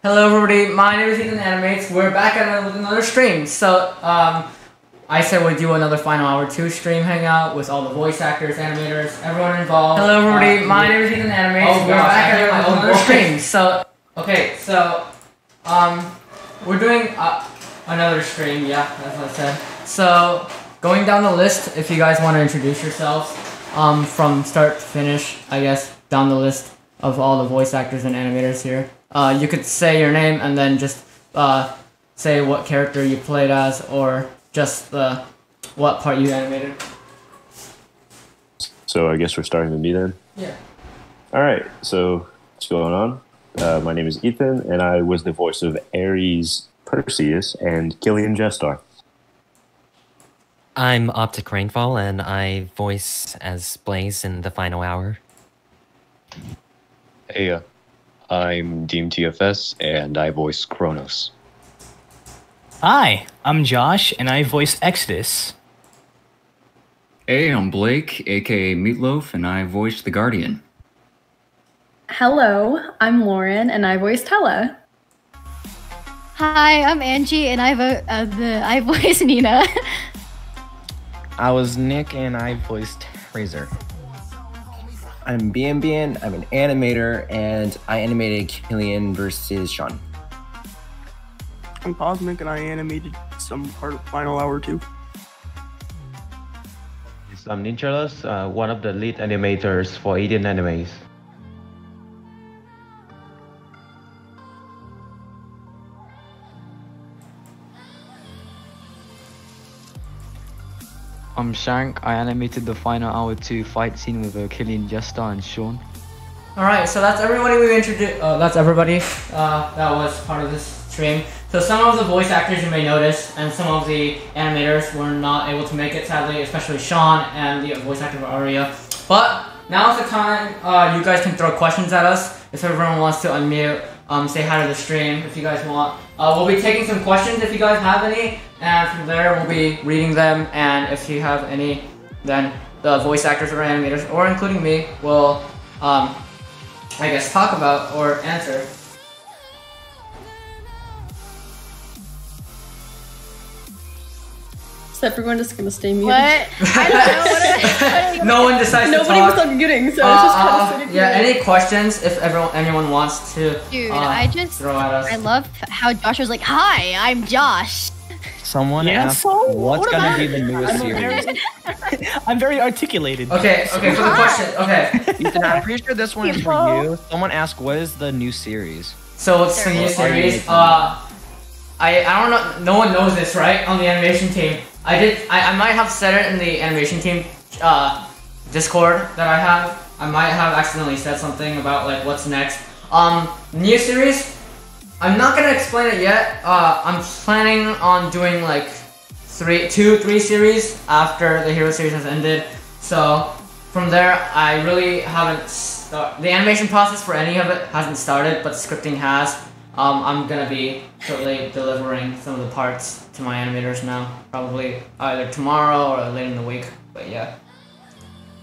Hello everybody, my name is EthanAnimatez. We're back with another stream. So, I said we'd do another final hour 2 stream hangout with all the voice actors, animators, everyone involved. Hello everybody, my name is EthanAnimatez. We're back with another stream. So, okay, so, we're doing another stream, yeah, that's what I said. So, going down the list, if you guys want to introduce yourselves, from start to finish, I guess, down the list of all the voice actors and animators here. You could say your name and then just say what character you played as or just what part you animated. So I guess we're starting with me then? Yeah. Alright, so what's going on? My name is Ethan, and I was the voice of Ares Perseus and Killian Jestar. I'm Optic Rainfall, and I voice as Blaze in the final hour. Hey, I'm DeemTFS, and I voice Kronos. Hi, I'm Josh, and I voice Exodus. Hey, I'm Blake, aka Meatloaf, and I voice the Guardian. Hello, I'm Lauren, and I voice Tella. Hi, I'm Angie, and I voice Nina. I was Nick, and I voiced Razer. I'm BNBN, I'm an animator, and I animated Killian versus Sean. I'm Cosmic, and I animated some part of Final Hour 2. I'm Ninjalos, one of the lead animators for EthanAnimatez. I'm Shank. I animated the final hour 2 fight scene with Killian Jester and Sean. Alright, so that's everybody we've introduced. That's everybody that was part of this stream. So some of the voice actors you may notice, and some of the animators were not able to make it, sadly, especially Sean and the voice actor for Aria. But now's the time you guys can throw questions at us. If everyone wants to unmute, say hi to the stream if you guys want. We'll be taking some questions if you guys have any, and from there we'll be reading them, and if you have any, then the voice actors or animators, or including me, will, I guess, talk about or answer. Except everyone just gonna stay muted. What? I don't know. No one decides to talk. Nobody was unmuting, so it's just kind of sitting yeah, here. any questions if anyone wants to Dude, throw at us. I love how Josh was like, "Hi, I'm Josh." Someone asked, what's gonna be the newest series? I'm very articulated. Okay, for the question, okay. Ethan, I'm pretty sure this one is for you. Someone asked, what is the new series? So it's the new series. I don't know. No one knows this, right? On the animation team, I might have said it in the animation team Discord that I have. I might have accidentally said something about like what's next. New series. I'm not gonna explain it yet. I'm planning on doing like 3 series after the Hero series has ended. So from there, I really haven't. The animation process for any of it hasn't started, but scripting has. I'm gonna be shortly delivering some of the parts to my animators now, probably either tomorrow or later in the week. But yeah.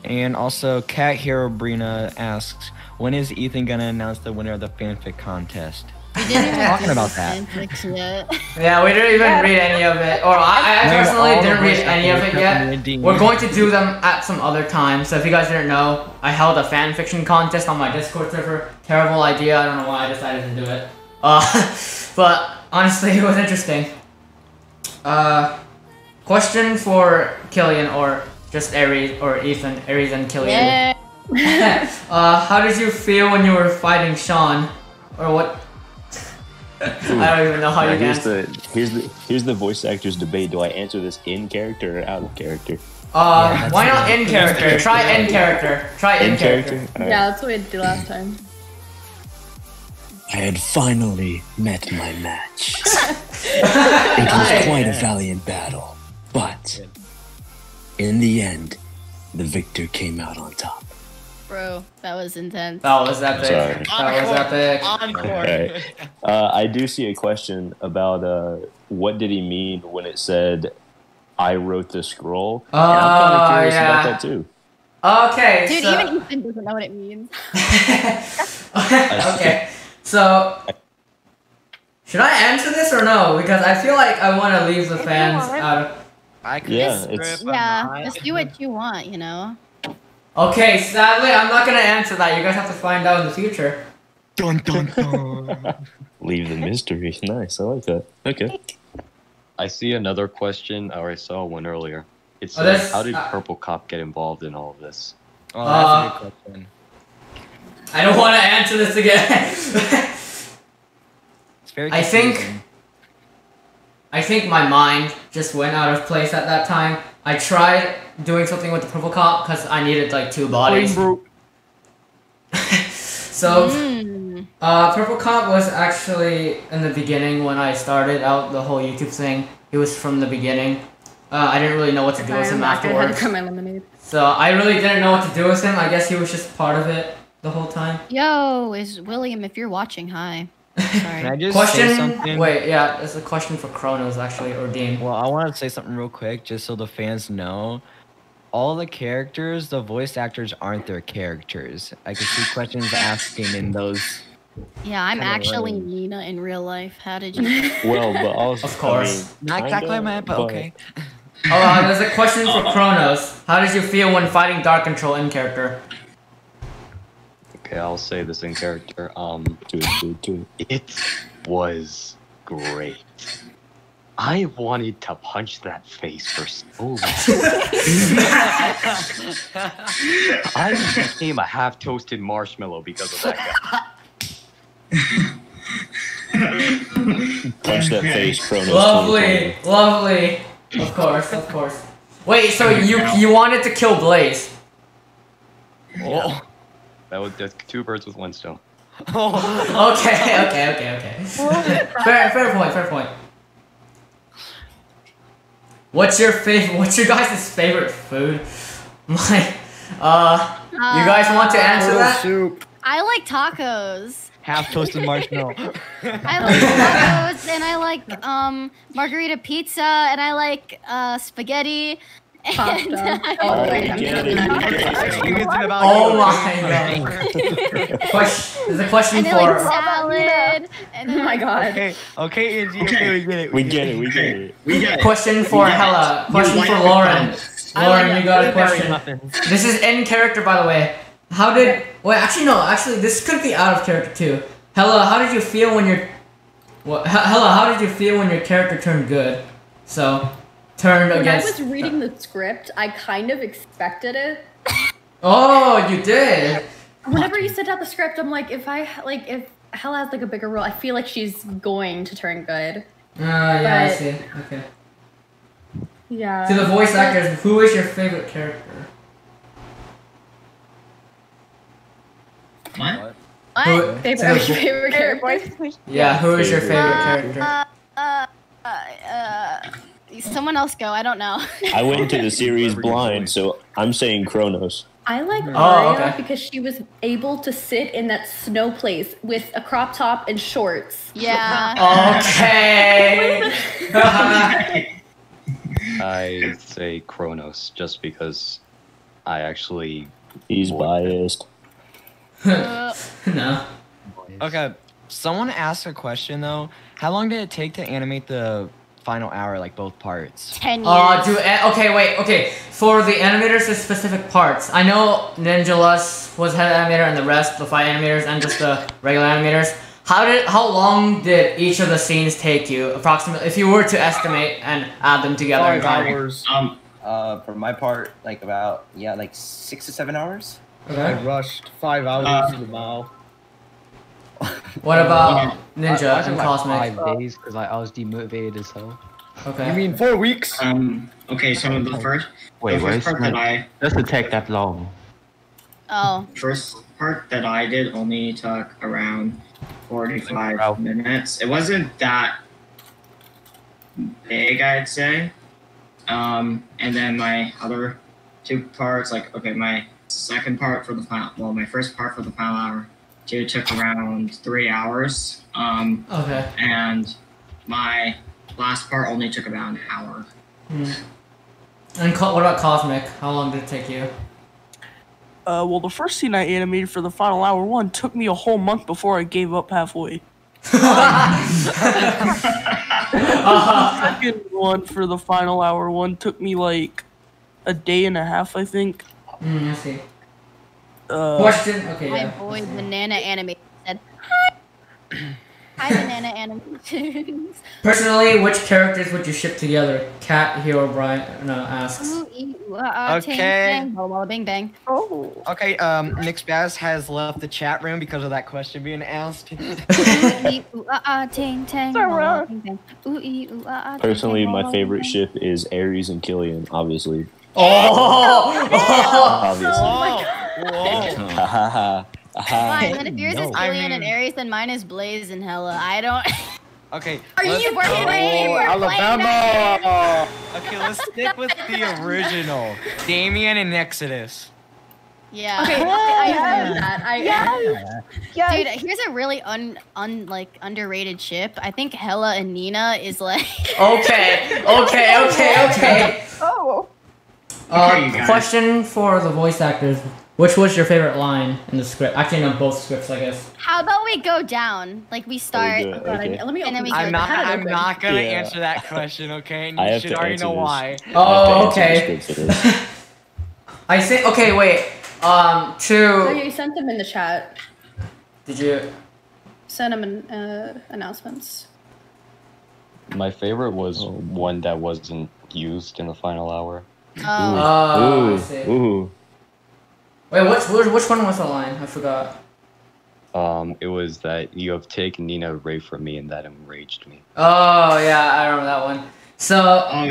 And also, Cat Herobrine asks, when is Ethan gonna announce the winner of the fanfic contest? We didn't even talking about that. Yet. Yeah, we didn't even read any of it, or I personally didn't read any of it yet. We're going to do them at some other time. So if you guys didn't know, I held a fanfiction contest on my Discord server. Terrible idea. I don't know why I decided to do it. But honestly, it was interesting. Question for Killian or just Ares or Ethan, Ares and Killian. Yeah. How did you feel when you were fighting Sean, or what? I don't even know how you answer. Here's the voice actors debate. Do I answer this in character or out of character? Why not in character? Try in character. Try in character. Right. Yeah, that's what we did last time. I had finally met my match. It was quite a valiant battle, but in the end, the victor came out on top. Bro, that was intense. That was epic. Sorry. That was epic. Encore. Right. I do see a question about what did he mean when it said, I wrote the scroll? And I'm kind of curious about that too. Okay, dude, so... even Ethan doesn't know what it means. Okay, so Should I answer this or no? Because I feel like I want to leave the fans out. Yeah, just do what you want, you know? Okay, sadly, I'm not gonna answer that. You guys have to find out in the future. Dun dun dun. Leave the mystery. Nice, I like that. Okay. I see another question, or I saw one earlier. It Oh, says, how did Purple Cop get involved in all of this? Oh, that's a good question. I don't want to answer this again. It's very I confusing. think my mind just went out of place at that time. I tried doing something with the Purple Cop because I needed like 2 bodies. So, Purple Cop was actually in the beginning when I started out the whole YouTube thing. He was from the beginning. I didn't really know what to do with him afterwards. So I really didn't know what to do with him. I guess he was just part of it the whole time. Yo, is William, if you're watching, hi. Sorry. Can I just Question? say something? Wait, yeah, it's a question for Kronos actually, or Dean. Well, I want to say something real quick, just so the fans know. All the characters, the voice actors aren't their characters. I can see questions asking in those. Yeah, I'm Kinda actually lame. Nina in real life. How did you? Well, but also, Of course. Not exactly my, but okay. Oh, there's a question for Kronos. How did you feel when fighting Dark Control in character? Okay, I'll say this in character. It was great. I wanted to punch that face for so long. I became a half-toasted marshmallow because of that guy. Punch that face, Kronos. Lovely, lovely. Of course, of course. Wait, so you wanted to kill Blaze? Yeah. That's 2 birds with 1 stone. Okay. Fair point. What's your guys' favorite food? You guys want to answer that? Soup. I like tacos. Half toasted marshmallow. I like tacos, and I like margarita pizza, and I like spaghetti. And Oh my god. There's a question and for. I like salad. And Oh my god. Okay, Angie. Okay, we get it. We get it. Question for Hella. Question for Lauren. Lauren, you got a question. This is in character, by the way. How did? Wait, actually, this could be out of character too. Hella, how did you feel when your? Hella, how did you feel when your character turned good? So, turned against. When I was reading the script, I kind of expected it. Oh, you did. Whenever you sent out the script, I'm like, if Hella has like a bigger role, I feel like she's going to turn good. Yeah, I see. Okay. Yeah. To the voice actors, who is your favorite character? What? Favorite character? Yeah, who is your favorite character? Someone else go. I don't know. I went into the series blind, so I'm saying Kronos. I like Oh, Aria okay. because she was able to sit in that snow place with a crop top and shorts. Yeah. Okay. I say Kronos just because I actually. He's biased. No. Okay, someone asked a question though. How long did it take to animate the final hour, like both parts? 10 years. Okay. For the animators, there's specific parts. I know Ninja Lust was head animator, and the rest, the 5 animators, and just the regular animators. How long did each of the scenes take you, approximately, if you were to estimate and add them together? 5 hours. For my part, like about 6 to 7 hours. Okay. I rushed 5 hours to the mile. What about Ninja I and like Cosmic? 5 days because I was demotivated as hell. Okay. You mean 4 weeks? Okay, so the first part Does it take that long? Oh. First part that I did only took around 45 minutes. It wasn't that big, I'd say. And then my other 2 parts, my second part for the final, my first part for the final hour, took around 3 hours. Okay. And my last part only took about an hour. And what about Cosmic? How long did it take you? Well, the first scene I animated for the final hour 1 took me a whole month before I gave up halfway. Second one for the final hour one took me like a day and a half, I think. I see. Question. Okay, My yeah. boy Banana Animate said, "Hi, hi, Banana Animators." Personally, which characters would you ship together? Cat, herobrine asks. Ooh, Okay. Ting, bang, bang, bing, bang. Oh. Okay, Nick Spaz has left the chat room because of that question being asked. Ting, tang, bing, bang. Personally, my favorite ship is Ares and Killian, obviously. Oh! Obviously. Fine, then if yours is Killian and Aries, then mine is Blaze and Hella. I don't. Okay. Are you working with Alabama? Okay, let's stick with the original. Damien and Exodus. Yeah. Okay, I have that. Dude, here's a really underrated ship. I think Hella and Nina is like. Okay. Oh. Question for the voice actors. Which was your favorite line in the script? Actually, in both scripts, I guess. How about we go down? Like we start. Okay. Let me. And then we I'm go not gonna answer that question, okay? And you should already know why. Oh, okay. I say. Okay, wait. Oh, To. you sent them in the chat. Did you? Send them in announcements. My favorite was one that wasn't used in the final hour. I see. Ooh. Wait, which one was the line? I forgot. It was that you have taken Nina away from me, and that enraged me. Oh yeah, I remember that one. So I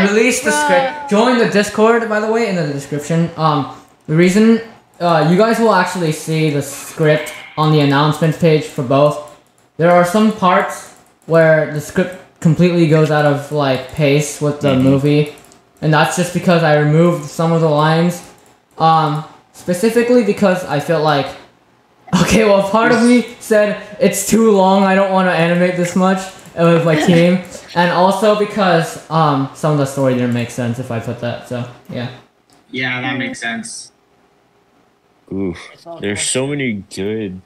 released the script. Join the Discord, by the way, in the description. The reason you guys will actually see the script on the announcements page for both. There are some parts where the script completely goes out of like pace with the movie, and that's just because I removed some of the lines. Specifically because I felt like, okay, well, part of me said it's too long. I don't want to animate this much with my team, and also because some of the story didn't make sense if I put that. So yeah. Yeah, that makes sense. Oof. There's so many good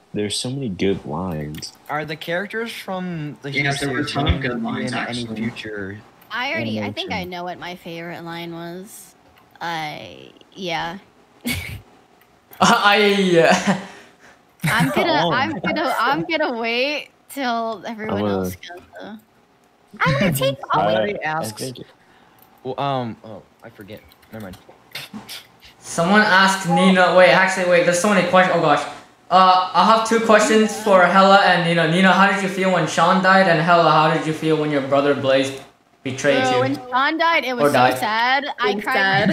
lines. Are the characters from the Yes, there were a ton of good lines, in any actually. future? I think I know what my favorite line was. Yeah. I'm gonna wait till everyone else goes. I'm gonna take all of it. Well, I forget. Never mind. Someone asked Nina. Wait, there's so many questions. Oh gosh. I'll have two questions for Hella and Nina. Nina, how did you feel when Sean died? And Hella, how did you feel when your brother Blaze betrayed you? When Sean died, it was so sad. I cried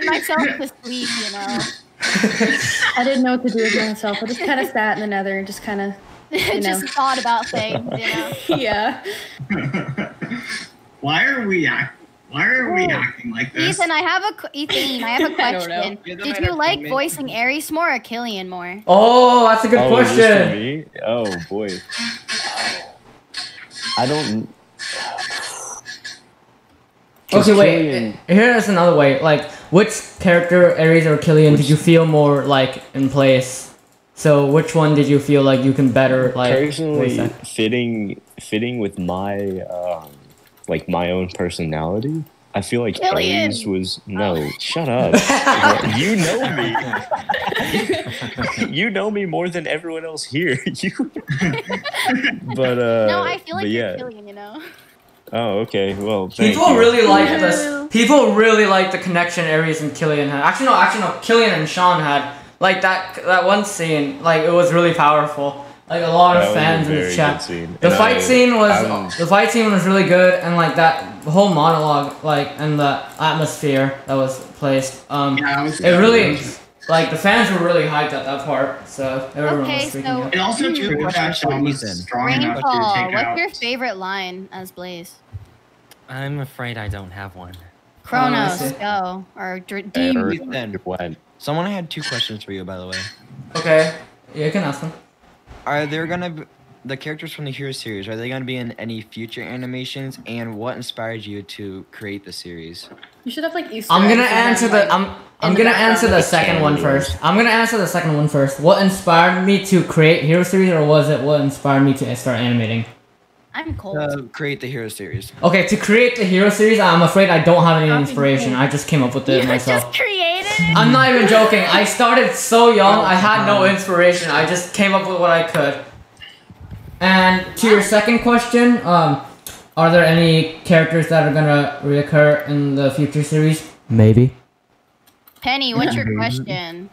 myself to sleep, you know. I didn't know what to do with myself. I just kind of sat in the nether and just kind of, just thought about things, you know. Yeah. Why are we acting like this? Ethan, I have a question. Did you like voicing Aries more or Killian more? Oh, that's a good question. Is this for me? Oh boy. I don't. Okay, wait. Here's another way. Like, which character, Aries or Killian, did you feel more like in place? So, which one did you feel like you can better like? Personally, fitting with my like my own personality. I feel like Killian. Aries was shut up. You know me. You know me more than everyone else here. But no, I feel like you're Killian, you know. Oh, okay. Well, people really like this. People really like the connection Aries and Killian had. Actually, no. Killian and Sean had like that one scene. Like it was really powerful. Like a lot of fans in the chat. The fight scene was really good, and like the whole monologue, like and the atmosphere that was placed. It really, like the fans were really hyped at that part. So everyone was freaking out. It also proved that Sean was strong enough to take what's your favorite line as Blaze? I'm afraid I don't have one. Kronos, go. Or Demon. Someone had two questions for you, by the way. Okay, yeah, you can ask them. Are there gonna be, the characters from the Hero series, are they going to be in any future animations? And what inspired you to create the series? You should have like Easter I'm gonna eggs answer and then, the like, I'm in gonna background, answer the like, second one videos. first. I'm gonna answer the second one first. What inspired me to create Hero series, or was it what inspired me to start animating? I'm cold. Create the Hero series. Okay, to create the Hero series, I'm afraid I don't have any inspiration. I just came up with it myself. Just created it? I'm not even joking. I started so young, I had no inspiration. I just came up with what I could. And to your second question, are there any characters that are gonna reoccur in the future series? Maybe. Penny, what's your question?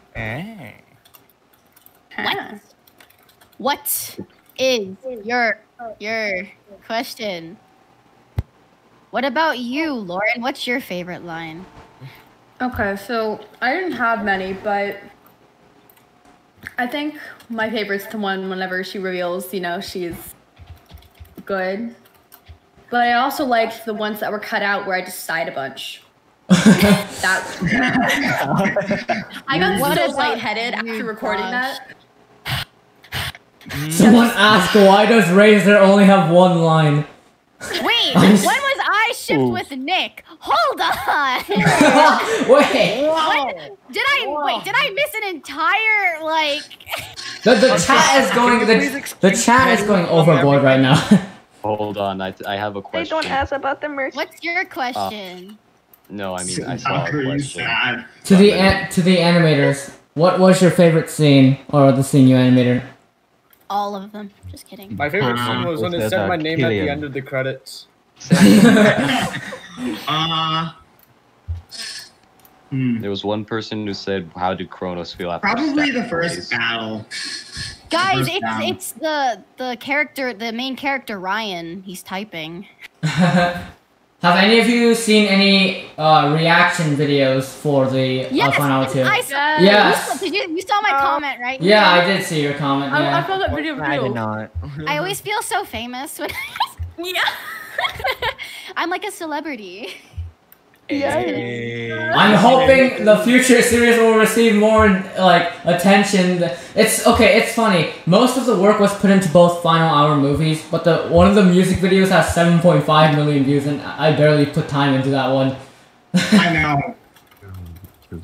What is your question? What about you, Lauren? What's your favorite line? Okay, so I didn't have many, but I think my favorite's the one whenever she reveals, you know, she's good. But I also liked the ones that were cut out where I just sighed a bunch. that I got so lightheaded after recording that. Someone asked, why does Razer only have one line? Wait, when was I shipped with Nick? Hold on. Wait. Did I miss an entire like? The chat is going. The chat is going overboard right now. Hold on, I have a They question. don't ask about the merch. What's your question? No, I mean I saw a question. To the animators, what was your favorite scene or the scene you animated? All of them. Just kidding. My favorite scene was when it said my name at the end of the credits. There was one person who said, "How did Kronos feel after?" Probably the Stack first Blaze?" battle. Guys, First down. it's the character, the main character Ryan. He's typing. Have any of you seen any reaction videos for the Final Hour 2? I saw. Yes. You saw my comment, right? Yeah, I did see your comment. Yeah. I saw that video too. I did not. I always feel so famous when Yeah. I'm like a celebrity. I'm hoping the future series will receive more like attention. It's okay. It's funny. Most of the work was put into both Final Hour movies, but one of the music videos has 7.5 million views, and I barely put time into that one. I know.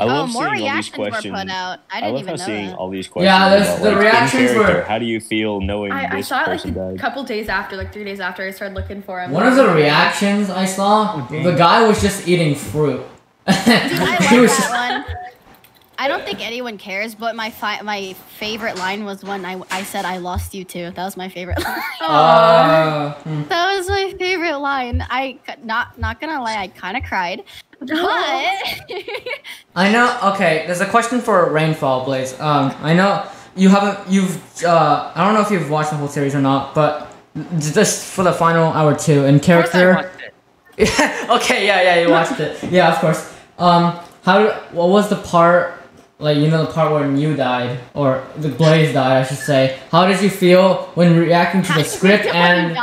I love more seeing all these reactions were questions. put out. I I didn't love even how know seeing that. all these questions. Yeah, about, the like, reactions in character. were- How do you feel knowing I this saw it like person a died? couple days after, like 3 days after I started looking for him. One of the reactions I saw, the guy was just eating fruit. Dude, I He was like just- that one. I don't think anyone cares, but my favorite line was when I said I lost you too. That was my favorite line. That was my favorite line. I not gonna lie, I kind of cried, but I know. Okay, there's a question for Rainfall Blaze. I know you haven't. I don't know if you've watched the whole series or not, but just for the Final Hour 2 in character. Okay, yeah, you watched it. Yeah, of course. What was the part? Like, you know, the part when you died, or the Blaze died, I should say. How did you feel when reacting to the script and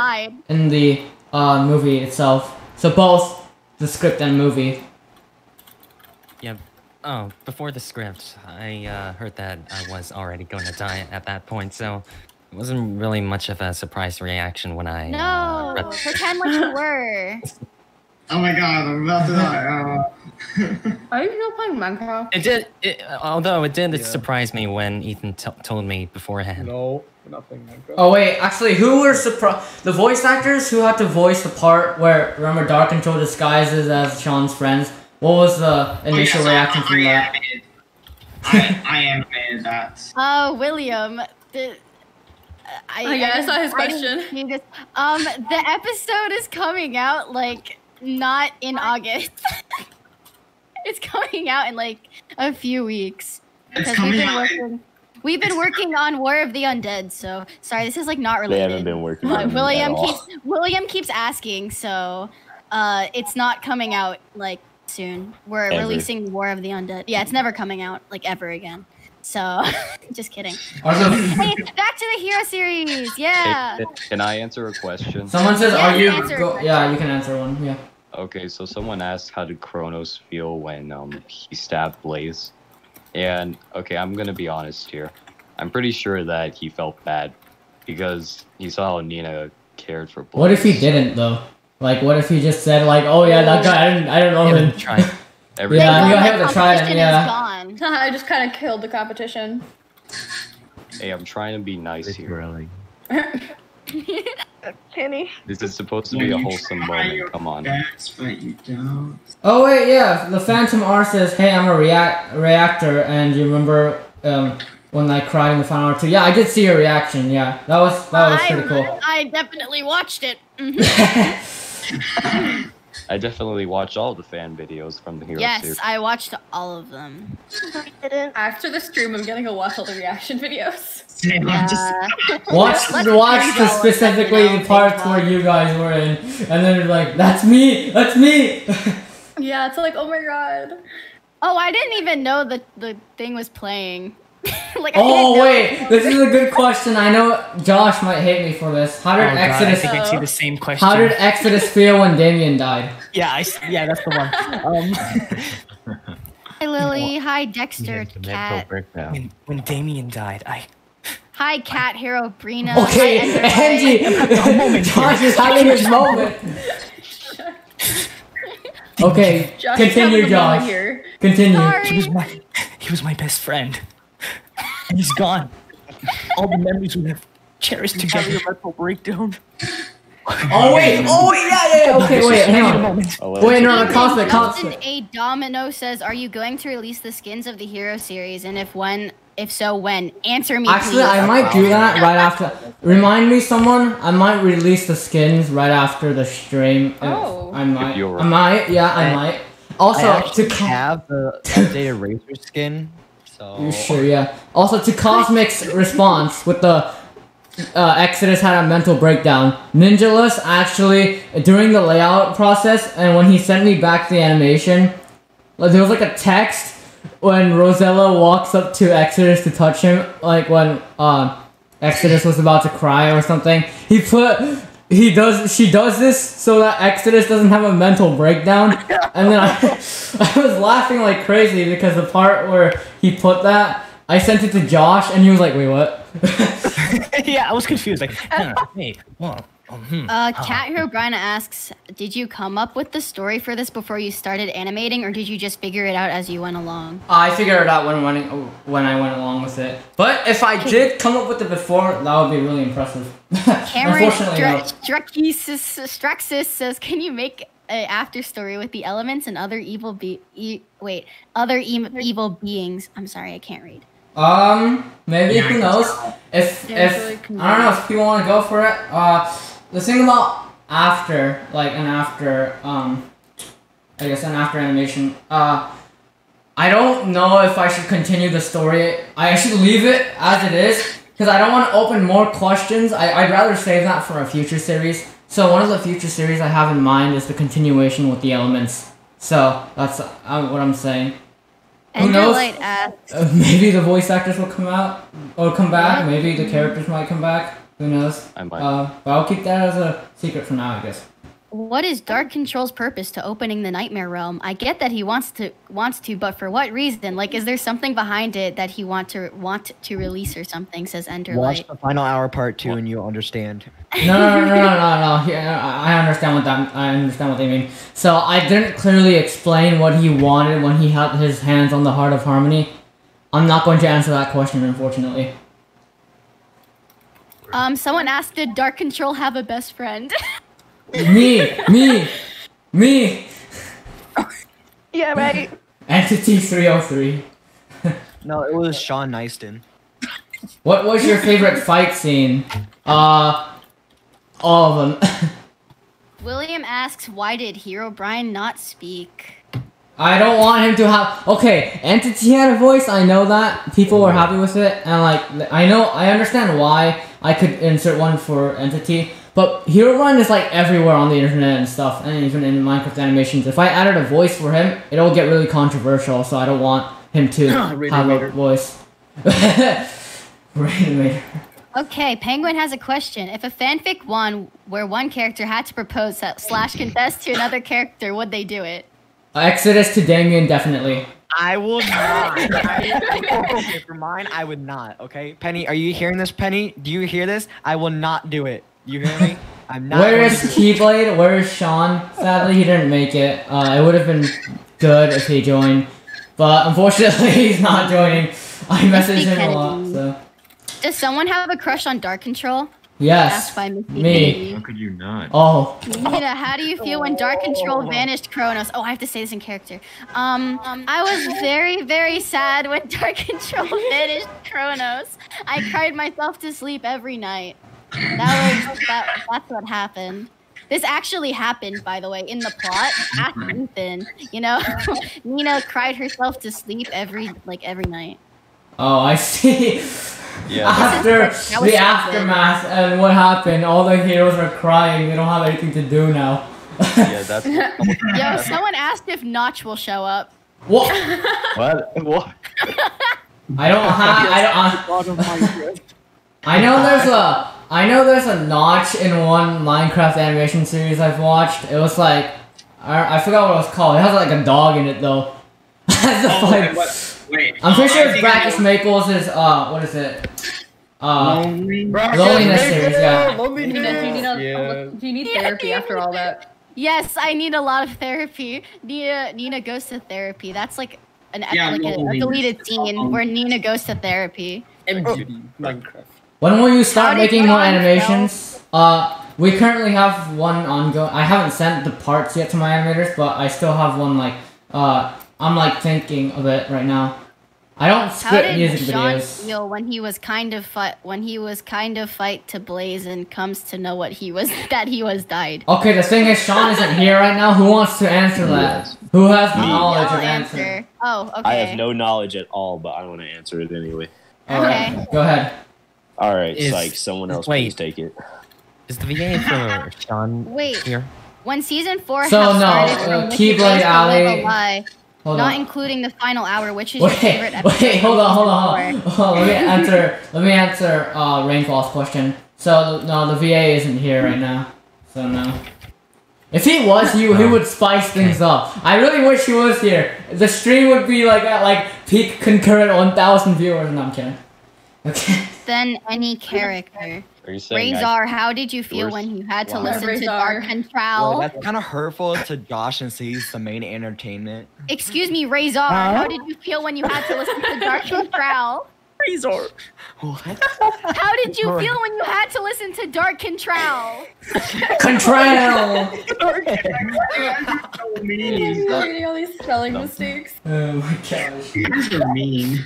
in the movie itself? So both the script and movie. Yeah. Oh, before the script, I heard that I was already going to die at that point, so it wasn't really much of a surprise reaction when I no, read the pretend like you were. Oh my god, I'm about to die. Are you still playing Minecraft? Although it did surprise me when Ethan told me beforehand. No, nothing like that. Oh wait, actually, who were surprised? The voice actors who had to voice the part where, remember, Dark Control disguises as Sean's friends. What was the initial reaction from that? I animated that. Oh, William. I saw his question. The episode is coming out like not in August. It's coming out in like a few weeks. Because we've been working on War of the Undead, so sorry, this is like not related. They haven't been working on it William keeps asking, so it's not coming out like soon. We're releasing War of the Undead. Yeah, it's never coming out like ever again. So just kidding. Hey, back to the Hero series. Yeah. Hey, can I answer a question? Someone says, Yeah, "Are you?" answer Yeah, you can answer one. Yeah. Okay, so someone asked how did Kronos feel when he stabbed Blaze, and okay, I'm gonna be honest here. I'm pretty sure that he felt bad, because he saw how Nina cared for boys. What if he didn't though? Like, what if he just said like, "Oh yeah, that guy, I don't know him." Try. Yeah, you have to try him. Yeah. Gone. I just kind of killed the competition. Hey, I'm trying to be nice here. Really. Penny. This is supposed to be a wholesome moment. Come on. But you don't. Oh wait, yeah. The Phantom R says, "Hey, I'm a reactor," and you remember when I cried in the final hour too? Yeah, I did see your reaction. Yeah, that was pretty cool. I definitely watched it. I definitely watch all the fan videos from the Hero Yes, series. I watched all of them. I didn't. After the stream, I'm gonna go watch all the reaction videos. Watch specifically the parts where you guys were in, and then you're like, "That's me, that's me." Yeah, it's like, oh my god. Oh, I didn't even know the thing was playing. Like, Oh wait, this is a good question. I know Josh might hate me for this. How did Exodus? I think I see the same question. How did Exodus feel when Damien died? Yeah, yeah, that's the one. Hi Lily, hi Dexter, Cat. When Damien died, Hi Cat, herobrine. Okay, Angie, Josh is having his moment. Okay, Josh, continue, Josh. Continue. Sorry. He was my best friend. And he's gone. All the memories we have cherished together. Having a mental breakdown. Oh wait, yeah. Okay, wait, hang on. Wait, no, Cosmic. A Domino says, "Are you going to release the skins of the Hero series? And if so, when? Answer me, Actually, please." I might do that right after. Remind me, someone. I might release the skins right after the stream. Oh. I might. I might. Also, I actually have the updated Razer skin. So You sure? Yeah. Also, to Cosmic's response with the Exodus had a mental breakdown. Ninjaless actually during the layout process, and when he sent me back the animation, like, there was like a text when Rosella walks up to Exodus to touch him, like when Exodus was about to cry or something. She does this so that Exodus doesn't have a mental breakdown, and then I was laughing like crazy because the part where he put that, I sent it to Josh and he was like, "Wait, what?" Yeah, I was confused. Like, hey, what? Cat Herobrine asks, "Did you come up with the story for this before you started animating, or did you just figure it out as you went along?" I figured it out when I went along with it. But if I did come up with it before, that would be really impressive. Cameron Unfortunately, no. Straxis says, "Can you make an after story with the elements and other evil evil beings?" I'm sorry, I can't read. Maybe, who knows? If I don't know if people want to go for it. The thing about after animation, I don't know if I should continue the story. I should leave it as it is, because I don't want to open more questions. I'd rather save that for a future series. So one of the future series I have in mind is the continuation with the elements. So that's what I'm saying. Who knows? Maybe the voice actors will come out or come back. Maybe the characters might come back. Who knows? I might. But I'll keep that as a secret for now, I guess. What is Dark Control's purpose to opening the Nightmare Realm? I get that he wants to, but for what reason? Like, is there something behind it that he want to release or something? Says Enderlight. Watch the final hour part 2 and you'll understand. No. Yeah, I understand what they mean. So I didn't clearly explain what he wanted when he had his hands on the Heart of Harmony. I'm not going to answer that question, unfortunately. Someone asked, "Did Dark Control have a best friend?" Me. Yeah, right. Entity 303. No, it was Sean Nyston. What was your favorite fight scene? All of them. William asks, "Why did Herobrine not speak?" I don't want him to have. Okay, Entity had a voice. I know that people were happy with it, and like I understand why I could insert one for Entity. But Herobrine is like everywhere on the internet and stuff, and even in Minecraft animations. If I added a voice for him, it'll get really controversial. So I don't want him to have a voice. Rainator. Okay, Penguin has a question. If a fanfic won where one character had to propose / confess to another character, would they do it? Exodus to Damien, definitely. I will not. Okay, for mine, I would not. Okay, Penny, are you hearing this? Penny, do you hear this? I will not do it. You hear me? I'm not. Where is Keyblade? Where is Sean? Sadly, he didn't make it. It would have been good if he joined, but unfortunately, he's not joining. I messaged him a lot. So. Does someone have a crush on Dark Control? Yes. Asked by Misty Me. Kennedy. How could you not? Oh. Nita, how do you feel when Dark Control vanished Kronos? Oh, I have to say this in character. I was very, very sad when Dark Control vanished Kronos. I cried myself to sleep every night. That's what happened. This actually happened, by the way, in the plot. Ask Ethan. You know, Nina cried herself to sleep every night. Oh, I see. Yeah. After the aftermath and what happened, all the heroes are crying. They don't have anything to do now. Yeah, that's. Yo, someone asked if Notch will show up. What? What? I know there's a Notch in one Minecraft animation series I've watched. It was like I forgot what it was called. It has like a dog in it though. Wait. I'm pretty sure Brackish Maples is what is it? Loneliness series, yeah. Do you need therapy after all that? Yes, I need a lot of therapy. Nina goes to therapy. That's like a deleted scene where Nina goes to therapy. Minecraft. When will you start making more animations? We currently have one ongoing. I haven't sent the parts yet to my animators, but I still have one like I'm like thinking of it right now. I don't script music videos. How did Sean feel when he was kind of fight to Blaze and comes to know what he was died? Okay, the thing is, Sean isn't here right now. Who wants to answer that? Who has knowledge of answer? Oh, okay. I have no knowledge at all, but I want to answer it anyway. Alright, go ahead. Alright, Psych, someone else please take it. Is the VA for Sean here? When season 4 So started, Keyblade Alley. Not including the final hour, which is your favorite episode. Wait, hold on. Let me answer Rainfall's question. So no, the VA isn't here right now. So no. If he was, he would spice things up. I really wish he was here. The stream would be like at like peak concurrent 1,000 viewers. No, I'm kidding. Okay. Then any character. Are you saying Razor, how did you feel when you had to listen to Dark Control? Well, that's kind of hurtful to Josh and he's the main entertainment. Excuse me, Razor, how did you feel when you had to listen to Dark Control? Razor. What? How did you feel when you had to listen to Dark Control? Control! All these spelling mistakes. Oh my gosh. You're so mean.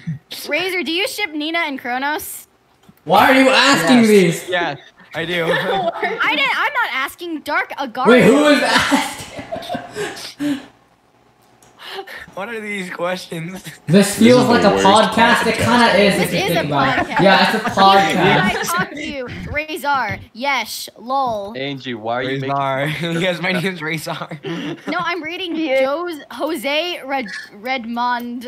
Razor, do you ship Nina and Kronos? Why are you asking these? Yes, I do. I'm not asking Dark Agar. Wait, who is asking? What are these questions? This feels like a podcast. It kind of is. This is a podcast. Yeah, it's a podcast. Can I talk to you? Razor. Yes. Lol. Angie, why are you making... Yes, my name's Razor. No, I'm reading Jose Redmond.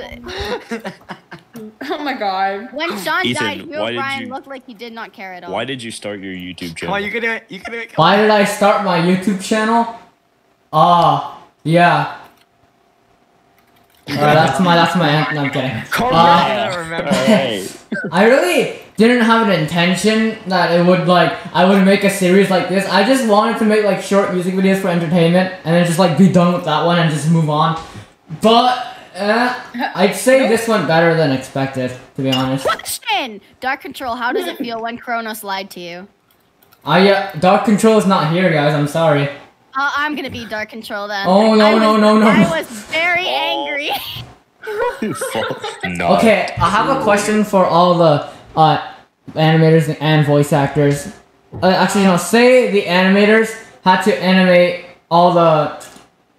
Oh my god. When Sean Ethan, died, why did Brian you- looked like he did not care at all. Why did you start your YouTube channel? Come on, you can do it. You can do it. Why did I start my YouTube channel? Yeah. That's my anthem. No, I'm kidding. I really didn't have an intention that it would I would make a series like this. I just wanted to make like short music videos for entertainment and then just like be done with that one and just move on. But I'd say this went better than expected, to be honest. Question! Dark Control, how does it feel when Kronos lied to you? Dark Control is not here, guys. I'm sorry. I'm gonna be Dark Control then. Oh, no. I was very angry. No. Okay, I have a question for all the animators and voice actors. Actually, no. Say the animators had to animate all the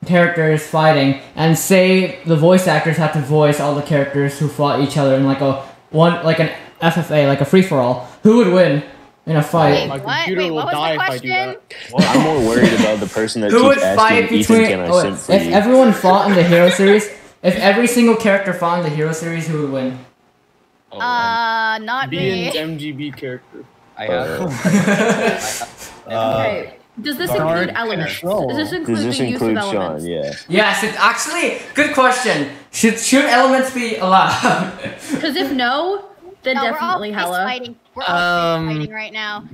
characters fighting, and say the voice actors had to voice all the characters who fought each other in like an FFA, like a free for all. Who would win in a fight? My computer will die if I do that. I'm more worried about the person that Who would keeps fight asking between? Ethan, can I simp for If you? everyone fought in the hero series, if every single character fought in the hero series, who would win? Not me. Being's MGB character. I have. Okay. Does this Dark include elements? Control. Does this include the use of elements? Yeah. Yes, it's actually good question. Should elements be allowed? Because if no, then No, definitely we're all hella. fighting. We're all fighting right now.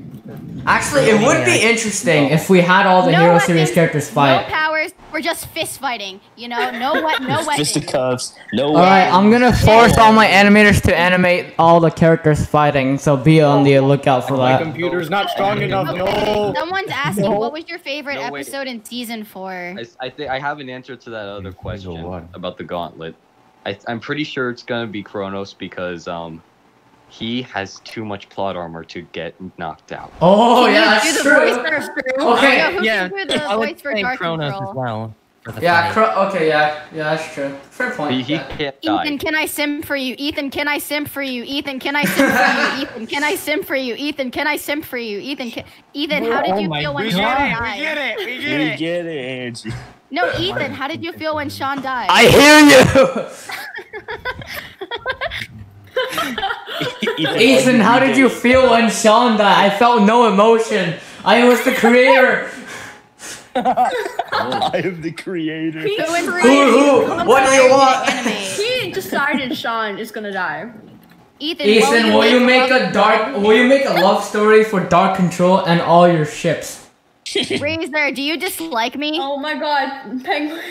Actually, it would be interesting if we had all the No Hero weapons, Series characters fight. No powers. We're just fist fighting. You know, no weapons. Fisticuffs. No. Alright, I'm gonna force all my animators to animate all the characters fighting, so be on the lookout for My that. computer's not strong enough. No. Someone's asking, No. what was your favorite No, wait. episode in season 4? I think I have an answer to that other question about the gauntlet. I'm pretty sure it's gonna be Kronos because he has too much plot armor to get knocked out. Oh Can yeah, you that's do the true. voice for- Okay. Who can do the I would voice for say Dark Kronos Control? as well. For the Yeah, fight. okay, yeah, that's true. Fair point. He yeah. can't die. Ethan, can I sim for you? Ethan, can I sim for you? Ethan, can I sim for you? Ethan, can I sim for you? Ethan, can I sim for you? Ethan, how did you feel when Sean died? We We get it, Angie. No, Ethan, how did you feel when Sean died? I hear you! Ethan, how did you feel when Sean died? I felt no emotion. I was the creator. I am the creator. Who? What do you want? He decided Sean is gonna die. Ethan, will you make a love story for Dark Control and all your ships? Razer, do you dislike me? Oh my god, Penguin.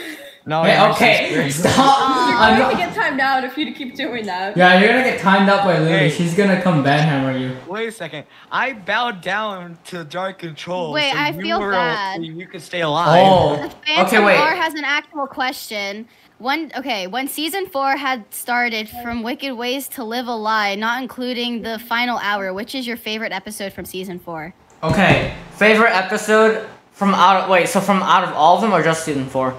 No, Hey, you're okay, just- stop. You're I'm going to not- get timed out if you keep doing that. Yeah, you're gonna get timed up by Lily. Hey. She's gonna come banhammer you. Wait a second. I bowed down to Dark Control. Wait, so I you feel were- bad. so you could stay alive. Oh, Phantom okay, wait. War has an actual question. When season 4 had started, from Wicked Ways to Live a Lie, not including the final hour, which is your favorite episode from season 4? Okay, favorite episode from out of all of them or just season 4?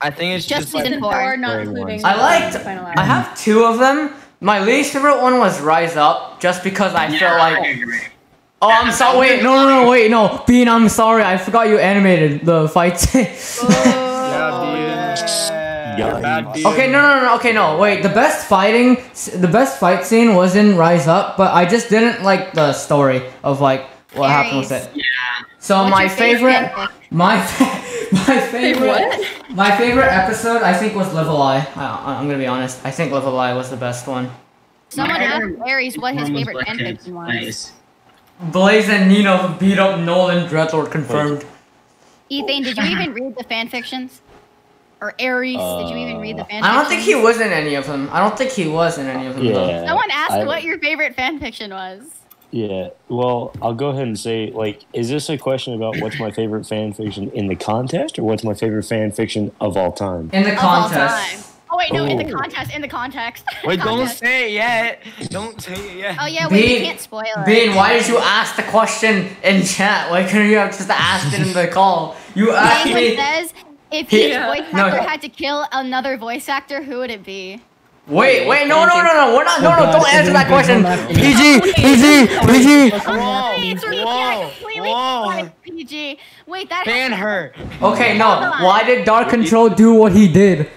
I think it's Just season 4, not including I final hour. I have 2 of them. My least favorite one was Rise Up, just because I felt like. Oh, I'm sorry. Wait, no. Bean, I'm sorry. I forgot you animated the fights. Okay, no. Okay, no. Wait, the best fight scene was in Rise Up, but I just didn't like the story of like what happened with it. Yeah. So What's my your favorite favorite, my favorite episode I think was Live a Lie. I'm gonna be honest. I think Live a Lie was the best one. Someone My asked favorite Aries what his one was favorite Black Kids. fanfiction was. Nice. Blaze and Nino beat up Nolan Dreadlord confirmed. Ethan, did you even read the fanfictions? Or Aries, did you even read the fanfictions? I don't think he was in any of them. Though. Someone asked I- what your favorite fanfiction was. Yeah, well, I'll go ahead and say, like, is this a question about what's my favorite fan fiction in the contest, or what's my favorite fan fiction of all time? In the Of all contest. time. Oh wait, no, in the Oh. contest, in the context. Wait, don't Context. say it yet. Don't say it yet. Oh yeah, wait, you Bean, can't spoil it. Bean, why did you ask the question in chat? Why couldn't you have just asked it in the call? You asked Penguin me. says, if He- each voice No. actor had to kill another voice actor, who would it be? Wait, no, we're not, Oh, no, God, don't answer that question. everyone- PG. Whoa, It's really whoa, completely whoa. fine, PG. Wait, that Ban her. Okay, no, Hold on. why did Dark Control do what he did? Wait,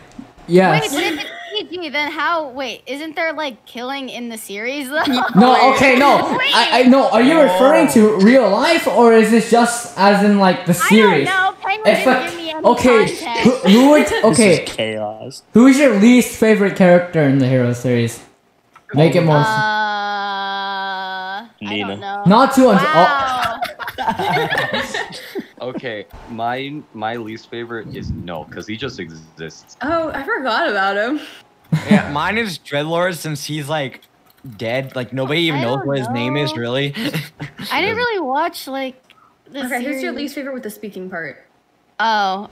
Yes. but if it's PG, then how? Wait, isn't there like killing in the series though? No, okay, no. I know. Are you referring to real life, or is this just as in like the series? I don't know. Penguin If didn't give me any okay, context. who would? This Okay, is chaos. who is your least favorite character in the Hero series? Make it more. I Nina. don't know. Not too much. Wow. Okay, my least favorite is No, because he just exists. Oh, I forgot about him. Yeah, mine is Dreadlord since he's like dead. Like nobody even I knows don't what his name is know. really. I didn't really watch like the Okay, who's your series. least favorite with the speaking part? Oh,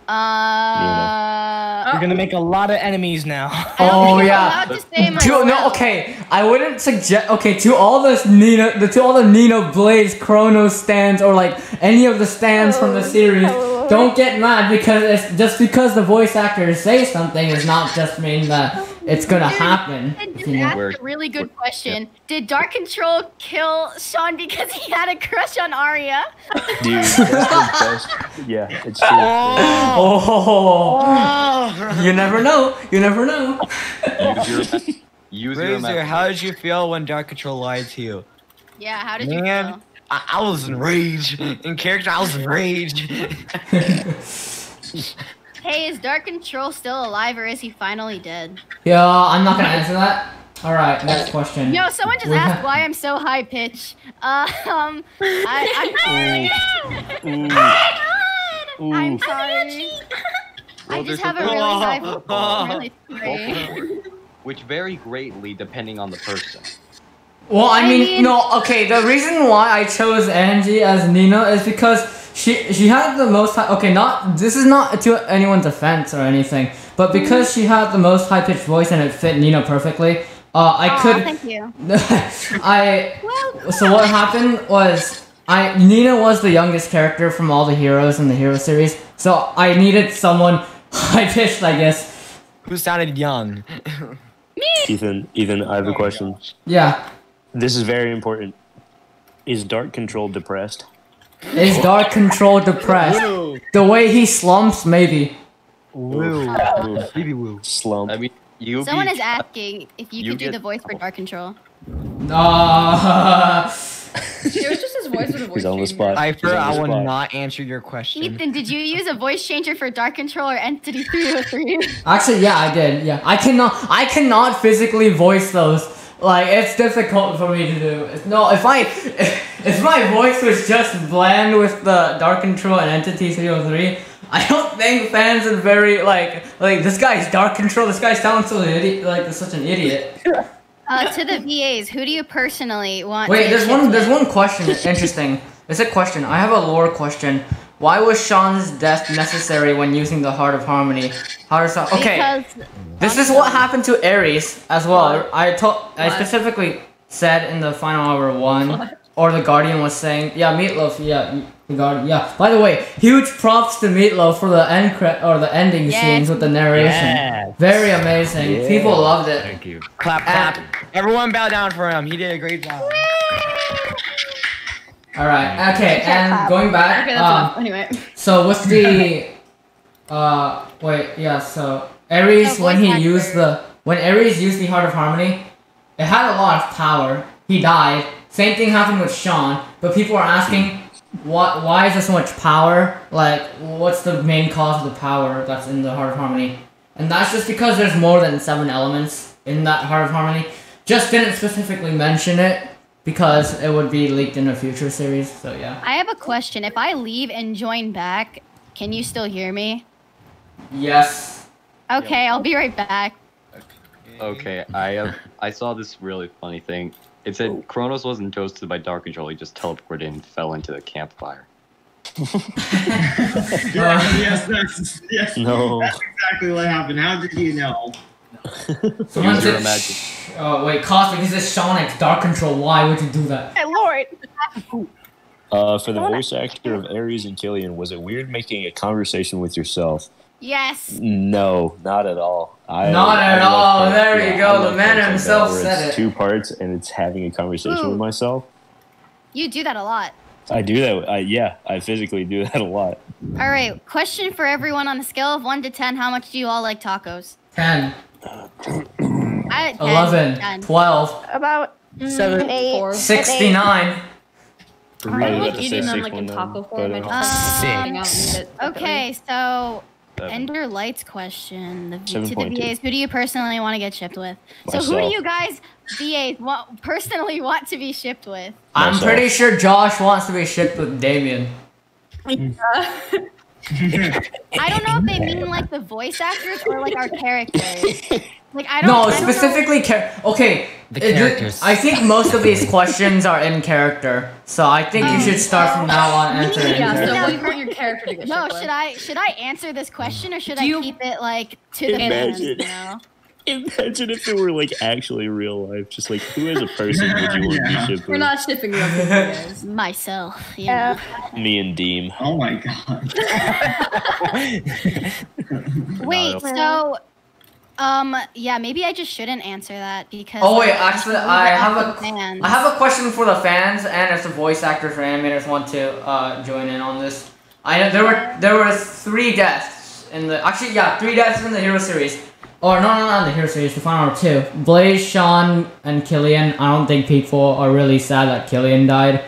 You're gonna make a lot of enemies now. Oh yeah. allowed to say my No, will. okay. I wouldn't suggest. Okay, to all the Nina Blaze Chrono stands or like any of the stands from the series, don't get mad because it's just because the voice actors say something does not just mean that it's gonna happen. I if just you know. asked a really good question. Did Dark Control kill Sean because he had a crush on Arya? Dude, that's the best. Yeah, it's true. Oh, you never know. You never know. Use your Razer, how did you feel when Dark Control lied to you? Yeah, how did you Man, feel? I was in rage. In character, I was in rage. Hey, is Dark Control still alive or is he finally dead? Yeah, I'm not gonna answer that. All right, next question. Yo, someone just asked why I'm so high pitched. I'm sorry. I just have a really high really sorry. Which vary greatly depending on the person. Well, I mean, no, okay, the reason why I chose Angie as Nina is because she had the most high, okay, this is not to anyone's offense or anything, but because she had the most high-pitched voice and it fit Nina perfectly, thank you. So what happened was, Nina was the youngest character from all the heroes in the hero series, so I needed someone high-pitched, I guess. Who sounded young? Ethan, I have a question. Yeah. This is very important. Is Dark Control depressed? Is Dark Control depressed? The way he slumps, maybe. Maybe woo. Slump. I mean, Someone is asking if you could do the voice for Dark Control. It was just his voice with a voice He's on the spot. Hyper, I will not answer your question. Ethan, did you use a voice changer for Dark Control or Entity 303? Actually, yeah, I did. Yeah, I cannot physically voice those. Like, it's difficult for me to do. If my voice was just bland with the Dark Control and Entity 303, I don't think fans would very like this guy's Dark Control. This guy sounds so idiot, like such an idiot. To the VAs, who do you personally want? Wait, there's one question. Interesting. It's a question. I have a lore question. Why was Sean's death necessary when using the Heart of Harmony? Okay. This is what happened to Ares as well. I specifically said in the final hour 1, or the Guardian was saying, yeah, Meatloaf, yeah, the Guardian, yeah. By the way, huge props to Meatloaf for the ending scenes with the narration. Yes. Very amazing. Yeah. People loved it. Thank you. Clap, clap. Everyone bow down for him. He did a great job. All right. Okay, and going back. Okay, that's enough. Anyway. So what's the? So Ares, when Ares used the Heart of Harmony, it had a lot of power. He died. Same thing happened with Sean, but people are asking, why is there so much power? Like, what's the main cause of the power that's in the Heart of Harmony? And that's just because there's more than 7 elements in that Heart of Harmony. Just didn't specifically mention it because it would be leaked in a future series. So yeah. I have a question. If I leave and join back, can you still hear me? Yes. Okay, I'll be right back. Okay, I saw this really funny thing. It said Kronos wasn't toasted by Dark Control, he just teleported and fell into the campfire. Yes, No. that's exactly what happened. How did you know? Use your imagination. Oh wait, Cosmic, this is Shonix, Dark Control, why would you do that? Hey, Lord! For the voice actor of Ares and Killian, was it weird making a conversation with yourself? Yes. No, not at all. Not at all. There you go. The man himself said said it's it. 2 parts and it's having a conversation with myself. You do that a lot. I do that. I physically do that a lot. All right, question for everyone on a scale of 1 to 10. How much do you all like tacos? 10. 10, 11. 10. 12. About 7, 8. 69. I was about to say eating them 6 like one in then, taco but, form. I just like Okay, so 7. Ender Lights question. To the 7.2. VAs, who do you personally want to get shipped with? So who do Myself. you guys VAs personally want to be shipped with? I'm Myself. pretty sure Josh wants to be shipped with Damien. I don't know if they mean like the voice actors or like our characters. Like I don't. No, I don't know. specifically okay. The characters. I think most of these questions are in character, so I think you should start from now on answering. Yeah, so character. what do you want your character to get No, shipped with? should I answer this question or should I keep it like to the fans? You know? Imagine if it were like actually real life. Just like who as a person would you want to be shipped We're with? not shipping you up with guys. Myself, you know. Me and Deem. Oh my god. Wait, so yeah, maybe I just shouldn't answer that because Oh wait, actually, I have fans. a question for the fans, and if the voice actors or animators want to join in on this. There were 3 deaths in the 3 deaths in the hero series. Or no, not in the hero series. The final 2. Blaze, Sean, and Killian. I don't think people are really sad that Killian died.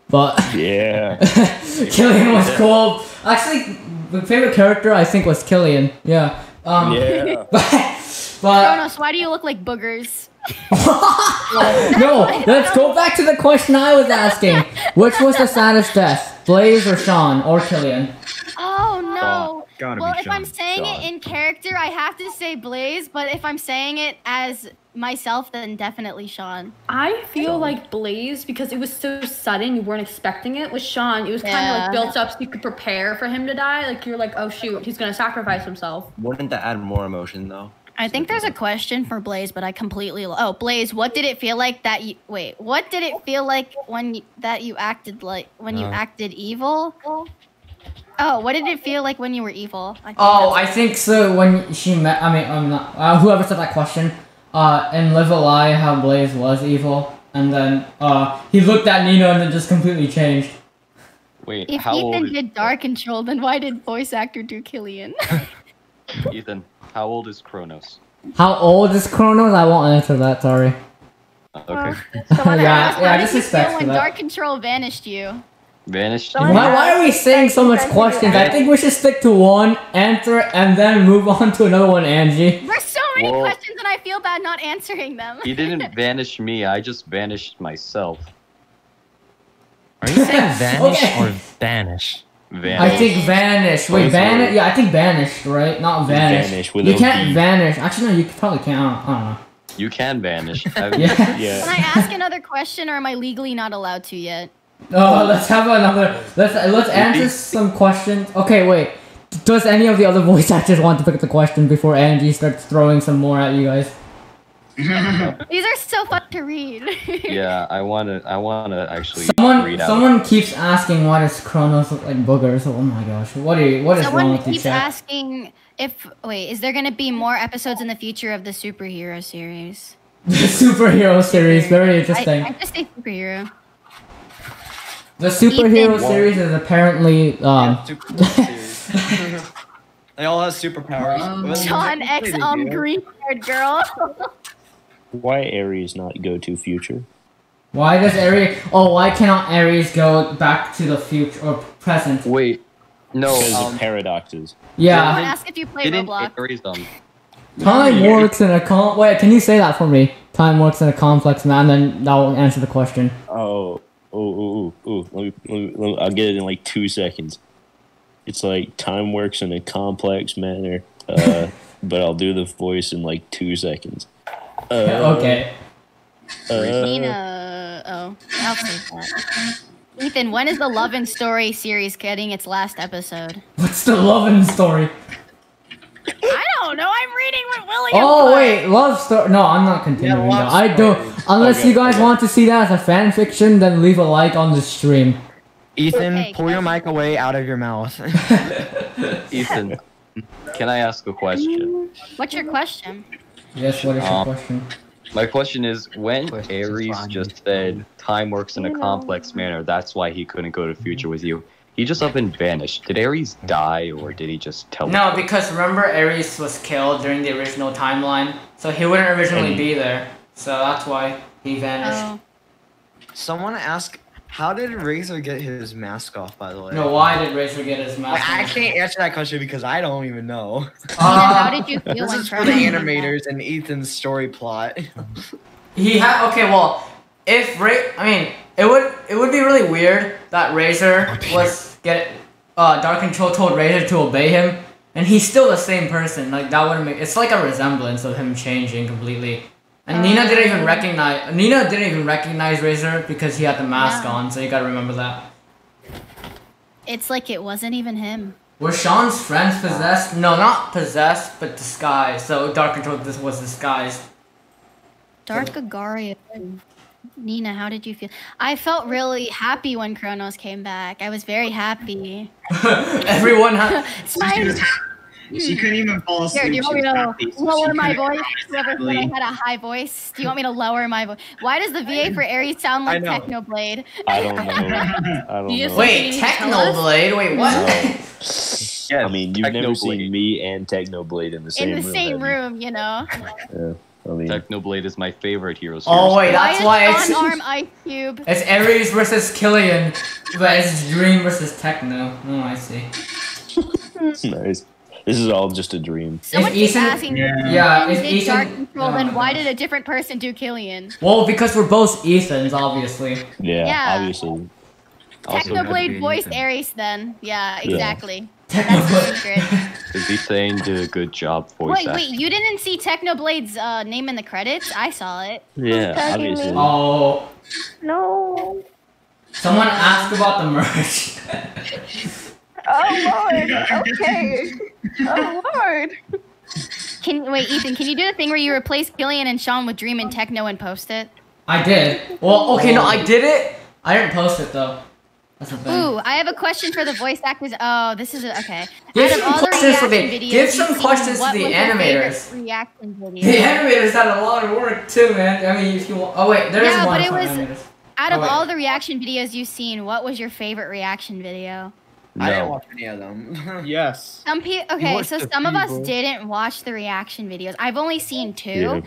But yeah, Killian was cool. Actually, my favorite character I think was Killian. Yeah. Yeah. But Kronos, why do you look like boogers? no, let's go back to the question I was asking. Which was the saddest death, Blaze or Sean or Killian? Oh no. Gotta Well, be if I'm Sean. saying it in character, I have to say Blaze, but if I'm saying it as myself, then definitely Sean. I feel like Blaze, because it was so sudden, you weren't expecting it. With Sean, it was kind of like Yeah. built up so you could prepare for him to die. Like you're like, oh shoot, he's gonna sacrifice himself. Wouldn't that add more emotion though? I think there's a question for Blaze, but I completely. Oh, Blaze, what did it feel like that you? Wait, what did it feel like when that you acted like when you acted evil? Oh, what did it feel like when you were evil? I think so. When she met, I mean, I'm not. Whoever said that question. In Live a Lie, how Blaze was evil, and then he looked at Nina and then just completely changed. Wait, If how old Ethan is did Dark Control, then why did voice actor do Killian? Ethan? How old is Kronos? How old is Kronos? I won't answer that. Sorry. Okay. yeah, just How did you respect feel for when that. Dark Control vanished you? Vanished. Why are we saying so much questions? I think we should stick to one answer and then move on to another one, Angie. There's so many Well- questions and I feel bad not answering them. He didn't vanish me. I just vanished myself. Are you saying vanish Okay. or vanish? Vanish. I think vanish. Wait, vanish? Yeah, I think vanished, right? Not vanish. Vanish with You a can't V. vanish. Actually, no, you probably can't. I don't know. You can vanish. Yeah. Can I ask another question or am I legally not allowed to yet? Oh, let's have another. Let's answer some questions. Okay, wait. Does any of the other voice actors want to pick the question before Angie starts throwing some more at you guys? These are so fun to read. Yeah, I wanna actually read out. Someone keeps asking why does Kronos look like boogers? Oh my gosh, what is wrong Someone with you, keeps chat? asking if is there gonna be more episodes in the future of the superhero series? The superhero series, very interesting. I just say superhero. The superhero Ethan. series is apparently They all have superpowers. Sean X green haired girl. Why Aries not go to future? Why does Aries? Oh, why cannot Aries go back to the future or present? Wait, no. Because of paradoxes. Yeah. Someone ask if you play Didn't Roblox. Aries Time works in a Wait, can you say that for me? Time works in a complex manner, then that will answer the question. Oh. Let me, I'll get it in like 2 seconds. It's like time works in a complex manner, but I'll do the voice in like 2 seconds. Okay. Nina. Oh, I'll say that. Ethan, when is the Love and Story series getting its last episode? What's the loving story? I don't know. I'm reading what William. Oh put. wait, love story. No, I'm not continuing. love that. I don't. Unless Okay, you guys want to see that as a fan fiction, then leave a like on the stream. Ethan, Okay, pull your mic away out of your mouth. Ethan, can I ask a question? What's your question? Yes. What is your question? My question is, when Aries just said time works in a complex manner, that's why he couldn't go to future with you. He just up and vanished. Did Aries die, or did he just tell? No, because remember Aries was killed during the original timeline, so he wouldn't originally be there. So that's why he vanished. Oh. Someone asked, how did Razer get his mask off, by the way? No, why did Razer get his mask? I can't answer that question because I don't even know. How did you feel This when is for the animators and Ethan's story plot. He had okay. Well, if it would be really weird that Razer Dark Control told Razer to obey him, and he's still the same person. Like that wouldn't make. It's like a resemblance of him changing completely. And Nina didn't even recognize Razer because he had the mask on. So you gotta remember that. It's like it wasn't even him. Were Sean's friends possessed? No, not possessed, but disguised. So Dark Control was disguised. Dark Agaria. Nina, how did you feel? I felt really happy when Kronos came back. I was very happy. Everyone had. She couldn't even fall asleep. Here, do you want me She was to happy, so lower she my couldn't voice? Whoever said I had a high voice. Do you want me to lower my voice? Why does the VA for Aries sound like Technoblade? I don't know. Wait, Technoblade? Wait, what? I mean, you've never seen me and Technoblade in the same room. In the same room, you know? Yeah. Technoblade is my favorite hero. Oh wait, that's why it's Arm Ice Cube. it's Ares versus Killian, but it's Dream versus Techno. Oh, I see. Nice. This is all just a dream. Someone If keeps Ethan- asking yeah, if if did Dark Ethan- Control, then why did a different person do Killian? Well, because we're both Ethans, obviously. Yeah, Yeah. obviously. Technoblade voiced Ares then. Yeah, Yeah. exactly. That's the secret. Is he saying did a good job voice Wait, acting? you didn't see Technoblade's name in the credits? I saw it. Yeah, obviously. Oh, No. someone asked about the merch. Oh Lord. Okay. Oh Lord. Wait, Ethan, can you do the thing where you replace Killian and Sean with Dream and Techno and post it? I did. Well, okay, no, I did it. I didn't post it though. That's the thing. Ooh, I have a question for the voice actors. Oh, this is okay. Give Out of some all the questions for reaction the- videos give you've some seen, questions to what the was your favorite animators. reaction video? The animators had a lot of work too, man. I mean, if you oh wait, there is Yeah, one but it for was animators. out of Oh, wait. all the reaction videos you've seen, what was your favorite reaction video? I didn't watch any of them. Yes. Some people, You okay, watched so a some of few, us bro. didn't watch the reaction videos. I've only seen two.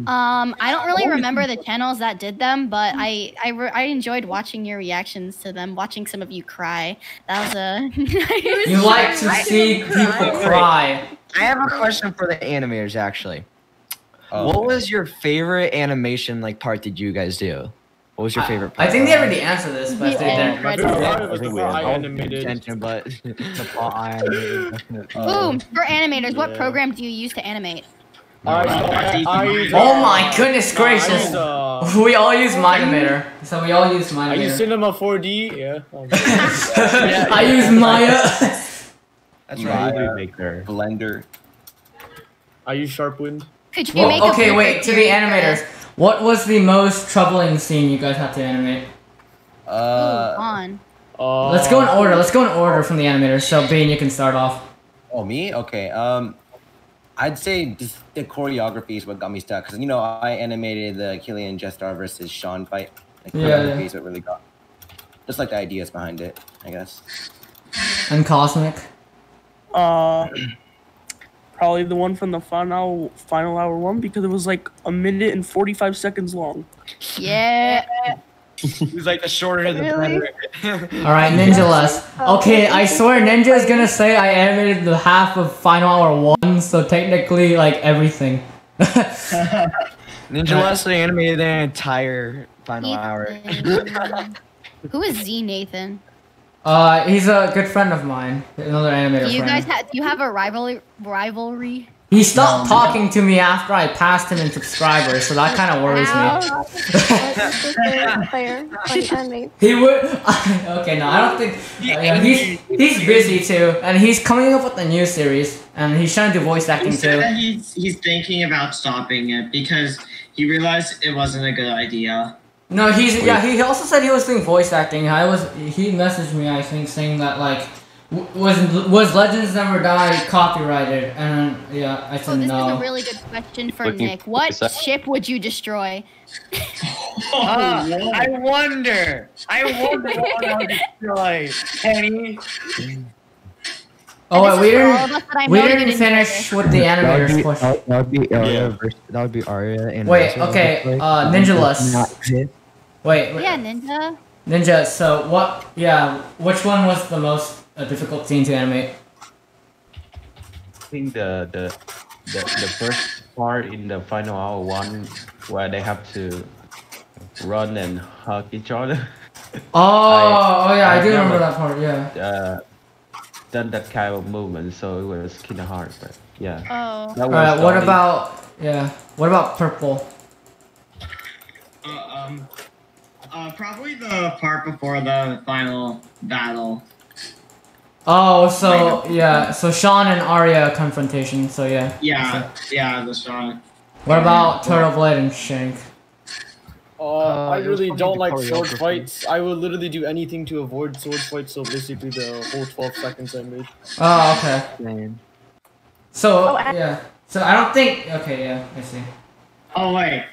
Yeah. I don't really remember the channels that did them, but I enjoyed watching your reactions to them. Watching some of you cry. That was a. You like to see people cry. I have a question for the animators, actually. What was your favorite animation part did you guys do? What was your favorite part? I think they already answered this, but if they didn't. My favorite part was I think the we part I have- animated. Attention, but The part I animated, definitely. Ooh, for animators, what Yeah. program do you use to animate? I use, Oh my goodness no, I gracious! use, We all use Minimator, so we all use I use Minimator. Cinema 4D. Yeah. I use Maya. that's Movie right. Maker. Blender. I use Sharpwind. Could you make Well, a okay, blooper wait. To the series for animators, this? what was the most troubling scene you guys had to animate? Ooh, on. Let's go in order. Let's go in order from the animators. So, Bean, you can start off. Oh, me? Okay. I'd say just the choreography is what got me stuck. Because, I animated the Killian Jestar versus Sean fight. The Yeah, choreography yeah. is what really got. Just like the ideas behind it, I guess. And Cosmic. Probably the one from the final hour one because it was like 1 minute and 45 seconds long. Yeah. It was like the shorter the Really? better. Alright, Ninja Less. Okay, I swear Ninja is gonna say I animated the half of Final Hour 1, so technically, everything. Ninja Leslie animated their entire final hour. Who is Z Nathan? He's a good friend of mine. Another animator Do you friend. guys do you have a rivalry? He stopped talking to me after I passed him in subscribers, so that kind of worries me. Player on Animate. He would. Okay, no, I don't think. He's busy too, and he's coming up with a new series, and he's trying to do voice acting He said too. that he's thinking about stopping it because he realized it wasn't a good idea. No, he also said he was doing voice acting. He messaged me, I think, saying that was Legends Never Die copyrighted, and yeah, I said This is no. a really good question for Looking Nick. for What a sec- ship would you destroy? I wonder what I would destroy. Penny. Oh, And wait, this is for all of us that I we know you didn't didn't finish with the animators question. That would be Arya versus. That would be Arya and. Wait, Razer, okay, like, Ninjaless. not exist. Wait, Yeah, Ninja. Ninja. So what? Yeah, which one was the most difficult scene to animate? I think the first part in the final hour one where they have to run and hug each other. Oh yeah, I do I've remember never, that part. Yeah. Done that kind of movement, so it was kind of hard, but yeah. Oh. That was Alright, the what only- about What about purple? Probably the part before the final battle. Oh, so yeah, so Sean and Arya confrontation. So yeah. Yeah, the Sean. What about Turtle Blade and Shank? I it was really probably don't the like sword choreography. fights. I would literally do anything to avoid sword fights, so basically the whole 12 seconds I made. Oh, okay. Same. So yeah, so I don't think. Okay, yeah, I see. Oh wait,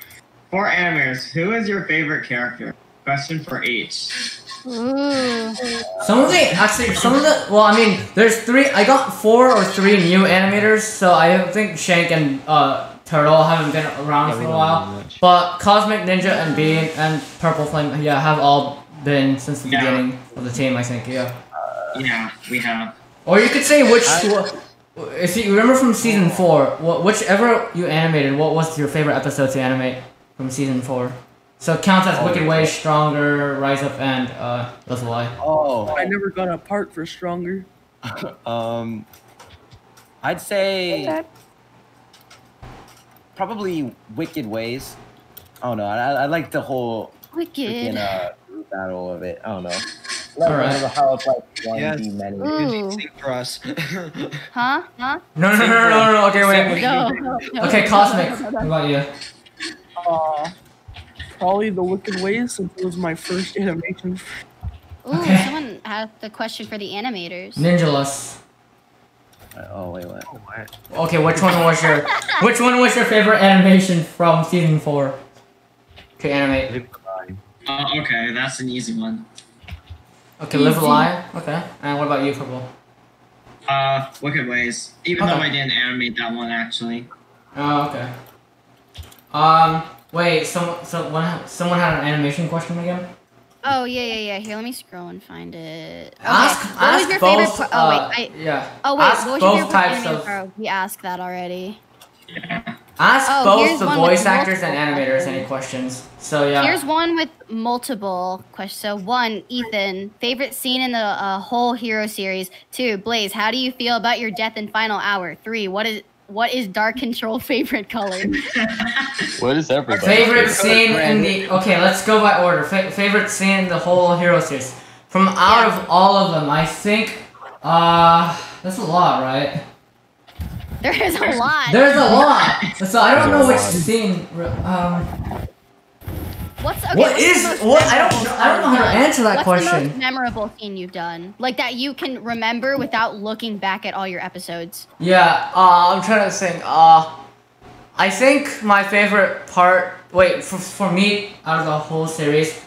for animators, who is your favorite character? Question for H. Ooh. Some of the well, I mean, there's 3. I got 4 or 3 new animators, so I don't think Shank and Turtle haven't been around for a while. But Cosmic Ninja and Bean and Purple Flame, yeah, have all been since the beginning of the team, I think, yeah. Yeah, we have. Or you could say which, if you remember from season 4, whichever you animated, what was your favorite episode to animate from season 4? So it counts as Wicked Way, Stronger, Rise Up, and Live a Lie. Oh. I never got a part for Stronger. I'd say probably Wicked Ways. I don't know. I like the whole Wicked battle of it. I don't know. Alright. How it's like one Yes. v many. Ooh. Sing for us. Huh? No. Okay, wait. No. Okay, Cosmic. What about you? Probably the Wicked Ways, since it was my first animation. Ooh, someone has the question for the animators. Ninjaless. Oh wait, what? Okay, which one was your favorite animation from season 4 to animate? Okay, that's an easy one. Okay, Live a Lie. Okay, and what about you, Purple? Wicked Ways. Even though I didn't animate that one, actually. Oh, okay. Wait, someone had an animation question again? Oh yeah. Here, let me scroll and find it. Okay. Ask what was your both, favorite? Oh wait, yeah. Oh wait, Ask what was your both favorite types animated of- part? We asked that already. Ask here's both the one with voice actors and multiple animators questions. any questions. So yeah. Here's one with multiple questions. So 1, Ethan, favorite scene in the whole Hero series. 2, Blaze, how do you feel about your death in final hour? 3, what is Dark Control favorite color? What is everybody? Favorite scene in the... Okay, let's go by order. Favorite scene in the whole Hero series. From out of all of them, I think... that's a lot, right? There is a lot. There's a lot! So I don't know which scene... I don't know how to answer that What's the question. most memorable scene you've done? Like that you can remember without looking back at all your episodes. Yeah, I'm trying to think. I think my favorite part... Wait, for me, out of the whole series,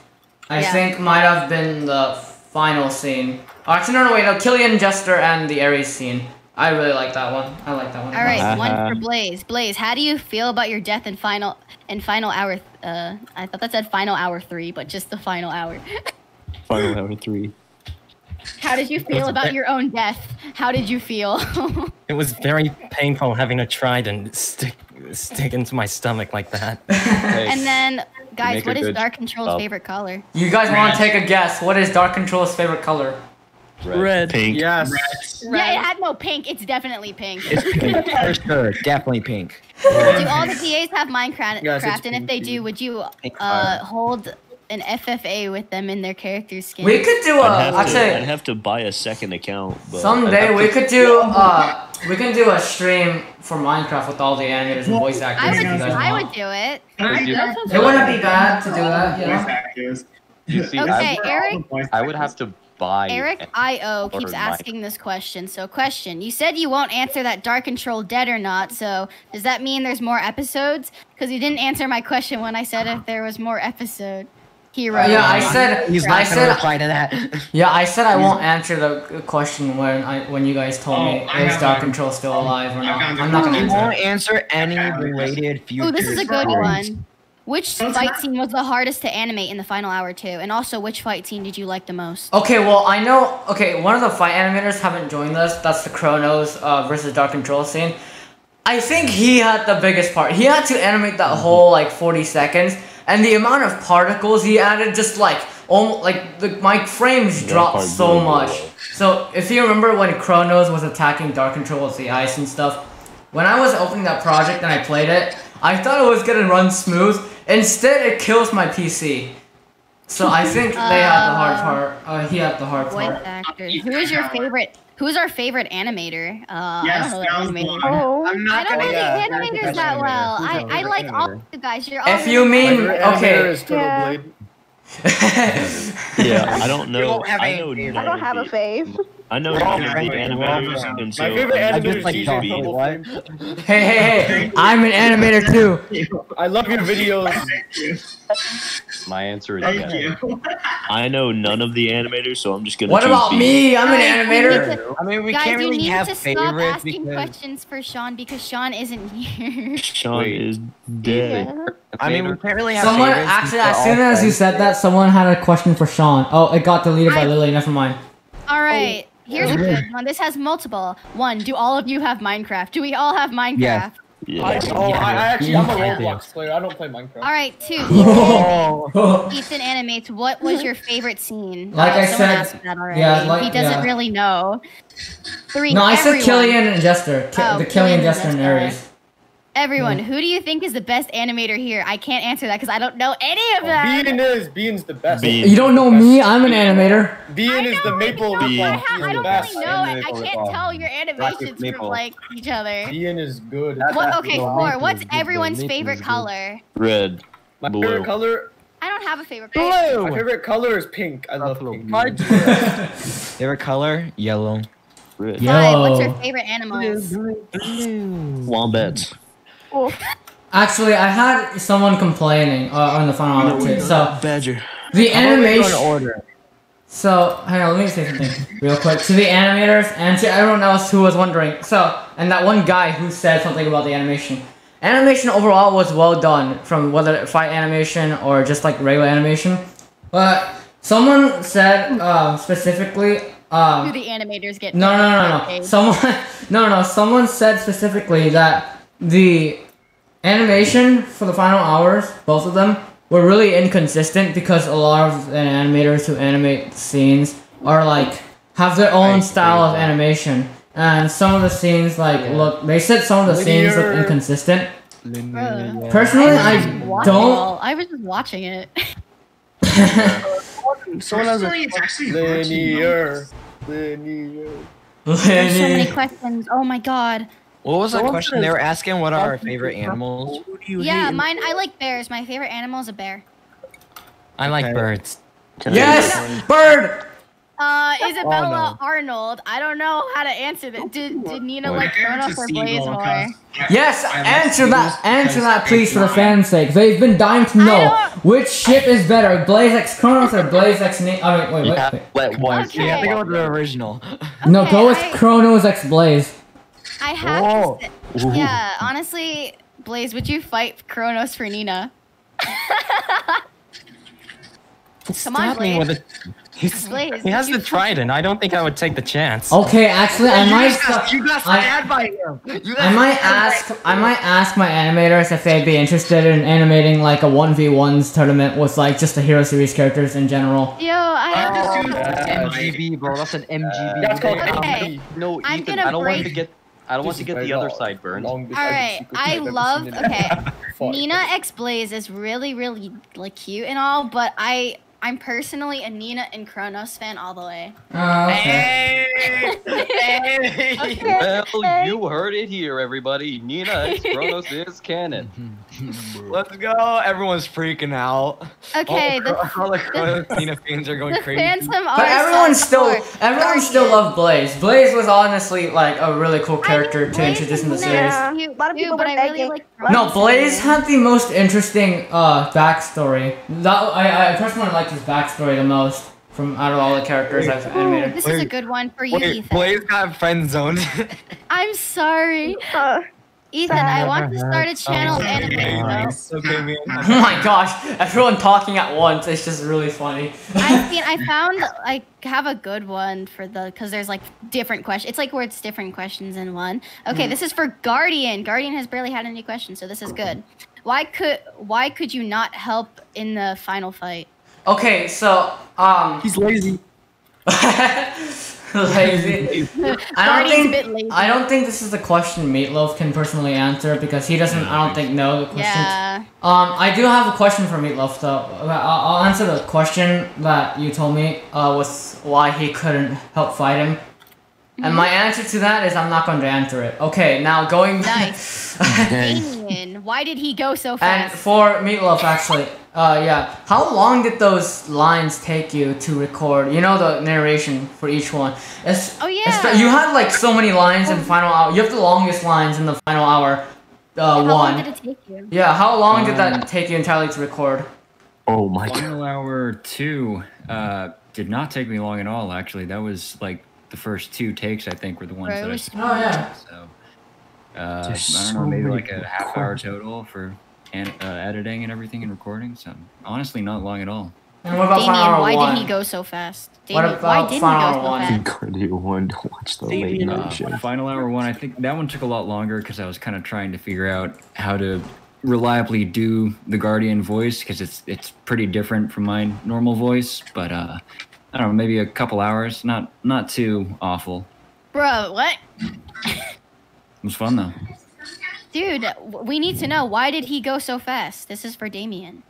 I think might have been the final scene. Oh, actually, no, Killian, Jester, and the Ares scene. I really like that one. I like that one. All right, one for Blaze. Blaze, how do you feel about your death in final hour? I thought that said final hour 3, but just the final hour. Final hour 3. How did you feel about your own death? How did you feel? It was very painful having a trident stick into my stomach like that. And then, guys, make what a is good Dark Control's job. favorite color? You guys want to take a guess? What is Dark Control's favorite color? Red. Pink. Yes. Yeah, it had no pink. It's definitely pink. It's pink for sure. Definitely pink. Do all the PAs have Minecraft? Yes, it's And if they do, would you Pink fire. hold an FFA with them in their character skin? We could do I'd have to buy a second account. But Someday we could do we can do a stream for Minecraft with all the animators and voice actors. if you guys I want. would do it. It wouldn't be bad to do that, you know. You see, Okay, Eric. I would have to buy. Eric IO keeps asking this question. So, question: you said you won't answer that Dark Control dead or not. So, does that mean there's more episodes? Because you didn't answer my question when I said if there was more episode. Hero. Yeah, I said. He's I not said. gonna reply to that. Yeah, I said I won't answer the question when you guys told me is Dark Control still alive or not. I'm not gonna You answer. won't answer any related future. Ooh, this is a good stories. one. Which fight scene was the hardest to animate in the final hour 2? And also, which fight scene did you like the most? Okay, well, I know. Okay, one of the fight animators haven't joined us. That's the Chronos versus Dark Control scene. I think he had the biggest part. He had to animate that whole like 40 seconds, and the amount of particles he added just like almost like my frames dropped so much. So if you remember when Chronos was attacking Dark Control with the ice and stuff, when I was opening that project and I played it, I thought it was gonna run smooth. Instead, it kills my PC. So I think they had the hard part. He had the hard Voice part. actor. Who is your favorite? Who's our favorite animator? I don't know that animator. Oh, I don't know the animators that well. I like all of you guys. You're all If you mean okay. Yeah, I don't know. I know. I don't have a fave. I know none of the animators, and so My favorite animator is like usually Johnson. What? Hey, I'm an animator too. I love your videos. My answer is Thank yes. you. I know none of the animators, so I'm just gonna What choose about B. me? I'm an Guys, you need animator. to- I mean, we Guys, can't you really need have to stop favorites asking because questions for Sean because Sean isn't here. Sean Wait. is dead. I mean, we can't really have Someone favorites. actually, since we're as all soon as you friends. said that, someone had a question for Sean. Oh, it got deleted by I- Lily. Never mind. All right, here's a good one. This has multiple. One, do all of you have Minecraft? Do we all have Minecraft? Yeah. Yeah. I actually, I'm a Roblox player. I don't play Minecraft. All right, two. Oh. Ethan Animates, what was your favorite scene? Like I Someone said- asked that already. yeah, like- he doesn't yeah. really know. Three. No, I said everyone. Killian and Jester. Oh, The Killian, Killian and Jester, and Jester. Aries. Everyone, who do you think is the best animator here? I can't answer that because I don't know any of them. Bean's the best. Bean. You don't know me? I'm an animator. Bean is the maple Bean. reply. I don't best. really know. I can't tell your animations from Maple. like each other. Bean is good. What? Okay, Maple four. is What's good, everyone's Maple favorite is good. color? Red. My Blue. favorite color. I don't have a favorite color. My favorite color is pink. I love pink. Favorite color? Yellow. Red. Five. What's your Yo. favorite animals? Wombats. Actually, I had someone complaining on the final hour too. So Badger. the I'm already going animation. order. So hang on, let me say something real quick to the animators and to everyone else who was wondering. So, and that one guy who said something about the animation. Animation overall was well done, from whether fight animation or just like regular animation. But someone said specifically. Do the animators get? No. paid? Someone said specifically that the animation for the final hours, both of them, were really inconsistent because a lot of the animators who animate scenes are like have their own style of animation, and some of the scenes look. They said some of the scenes look inconsistent. Personally, I don't. I was just watching it. Someone has Personally, it's actually linear. There's so many questions. Oh my god. What was the Someone question? says- They were asking what are our favorite animals. Who do you Yeah, hate? mine. I like bears. My favorite animal is a bear. I like Okay. birds. Yes, bird. Isabella Arnold. I don't know how to answer that. Did Nina My like favorite's Kronos a or Blaze seagull, more? 'cause- Yes, I like answer that. seagulls Answer that, because please, for the they fly. fans' sake. They've been dying to know which ship is better, Blaze X Kronos or Blaze X. Wait. Let one. Okay. You have to go with the original. No, Okay, go with I- Kronos X Blaze. I have. Whoa. To say, yeah, honestly, Blaze, would you fight Kronos for Nina? Come on, Stop me Blaze. with it. Blaze, He has you the trident. I don't think I would take the chance. Okay, actually, I might. You got I- stabbed by him. I might ask my animators if they'd be interested in animating like a 1v1s tournament with like just the Hero Series characters in general. Yo, I have Just do That's the- MGB, bro. That's an MGB. That's called Okay. No, I'm Ethan, gonna I don't want to break- get. I don't want to get the other side burned. All right, I love. Okay, Nina X Blaze is really, really like cute and all, but I'm personally a Nina and Kronos fan all the way. Okay. Well, you heard it here, everybody. Nina X Kronos is canon. Let's go. Everyone's freaking out. Okay, All the Kronos Nina fans are going the crazy. Phantom are But everyone still Guardian. loved Blaze. Blaze was honestly like a really cool character to Blaze introduce is in the nice. series. Yeah. Cute A lot of too, people but were I really begging. like No, Kronos Blaze more. had the most interesting backstory. That I personally liked his backstory the most from out of all the characters I've animated. This is a good one for you, Wait, Ethan. Blaze got friend zoned. I'm sorry. Ethan, I want to start a channel of anime. Okay, man. Oh my gosh, everyone talking at once. It's just really funny. I found I have a good one for because there's like different questions. It's like where it's different questions in one. Okay, this is for Guardian. Guardian has barely had any questions, so this is good. Why could you not help in the final fight? Okay, so He's lazy. lazy. Guardian's a bit lazy. I don't think this is the question Meatloaf can personally answer because he doesn't. I don't think know the question. Yeah. I do have a question for Meatloaf though. I'll answer the question that you told me was why he couldn't help fight him. And my answer to that is I'm not going to answer it. Okay, now going Nice. Damien, why did he go so And fast? for Meatloaf, actually, yeah. How long did those lines take you to record? You know the narration for each one. Oh, yeah. You had like so many lines in the final hour. You have the longest lines in the final hour. How One. long did it take you? Yeah. How long did that take you entirely to record? Oh my god. Final hour 2 did not take me long at all, actually. That was like the first 2 takes, I think, were the ones that I spent. Oh, yeah. So, I don't know, maybe like a half hour total for editing and everything and recording. So, honestly, not long at all. And what about Damien, Final Hour why 1? did he go so fast? What Damien, about why did he go Final so Hour 1? fast? Cardio 1 to watch the late night show. Final hour 1, I think that one took a lot longer because I was kind of trying to figure out how to reliably do the Guardian voice because it's pretty different from my normal voice. But I don't know, maybe a couple hours, not too awful. Bro, what? It was fun though. Dude, we need to know, why did he go so fast? This is for Damien.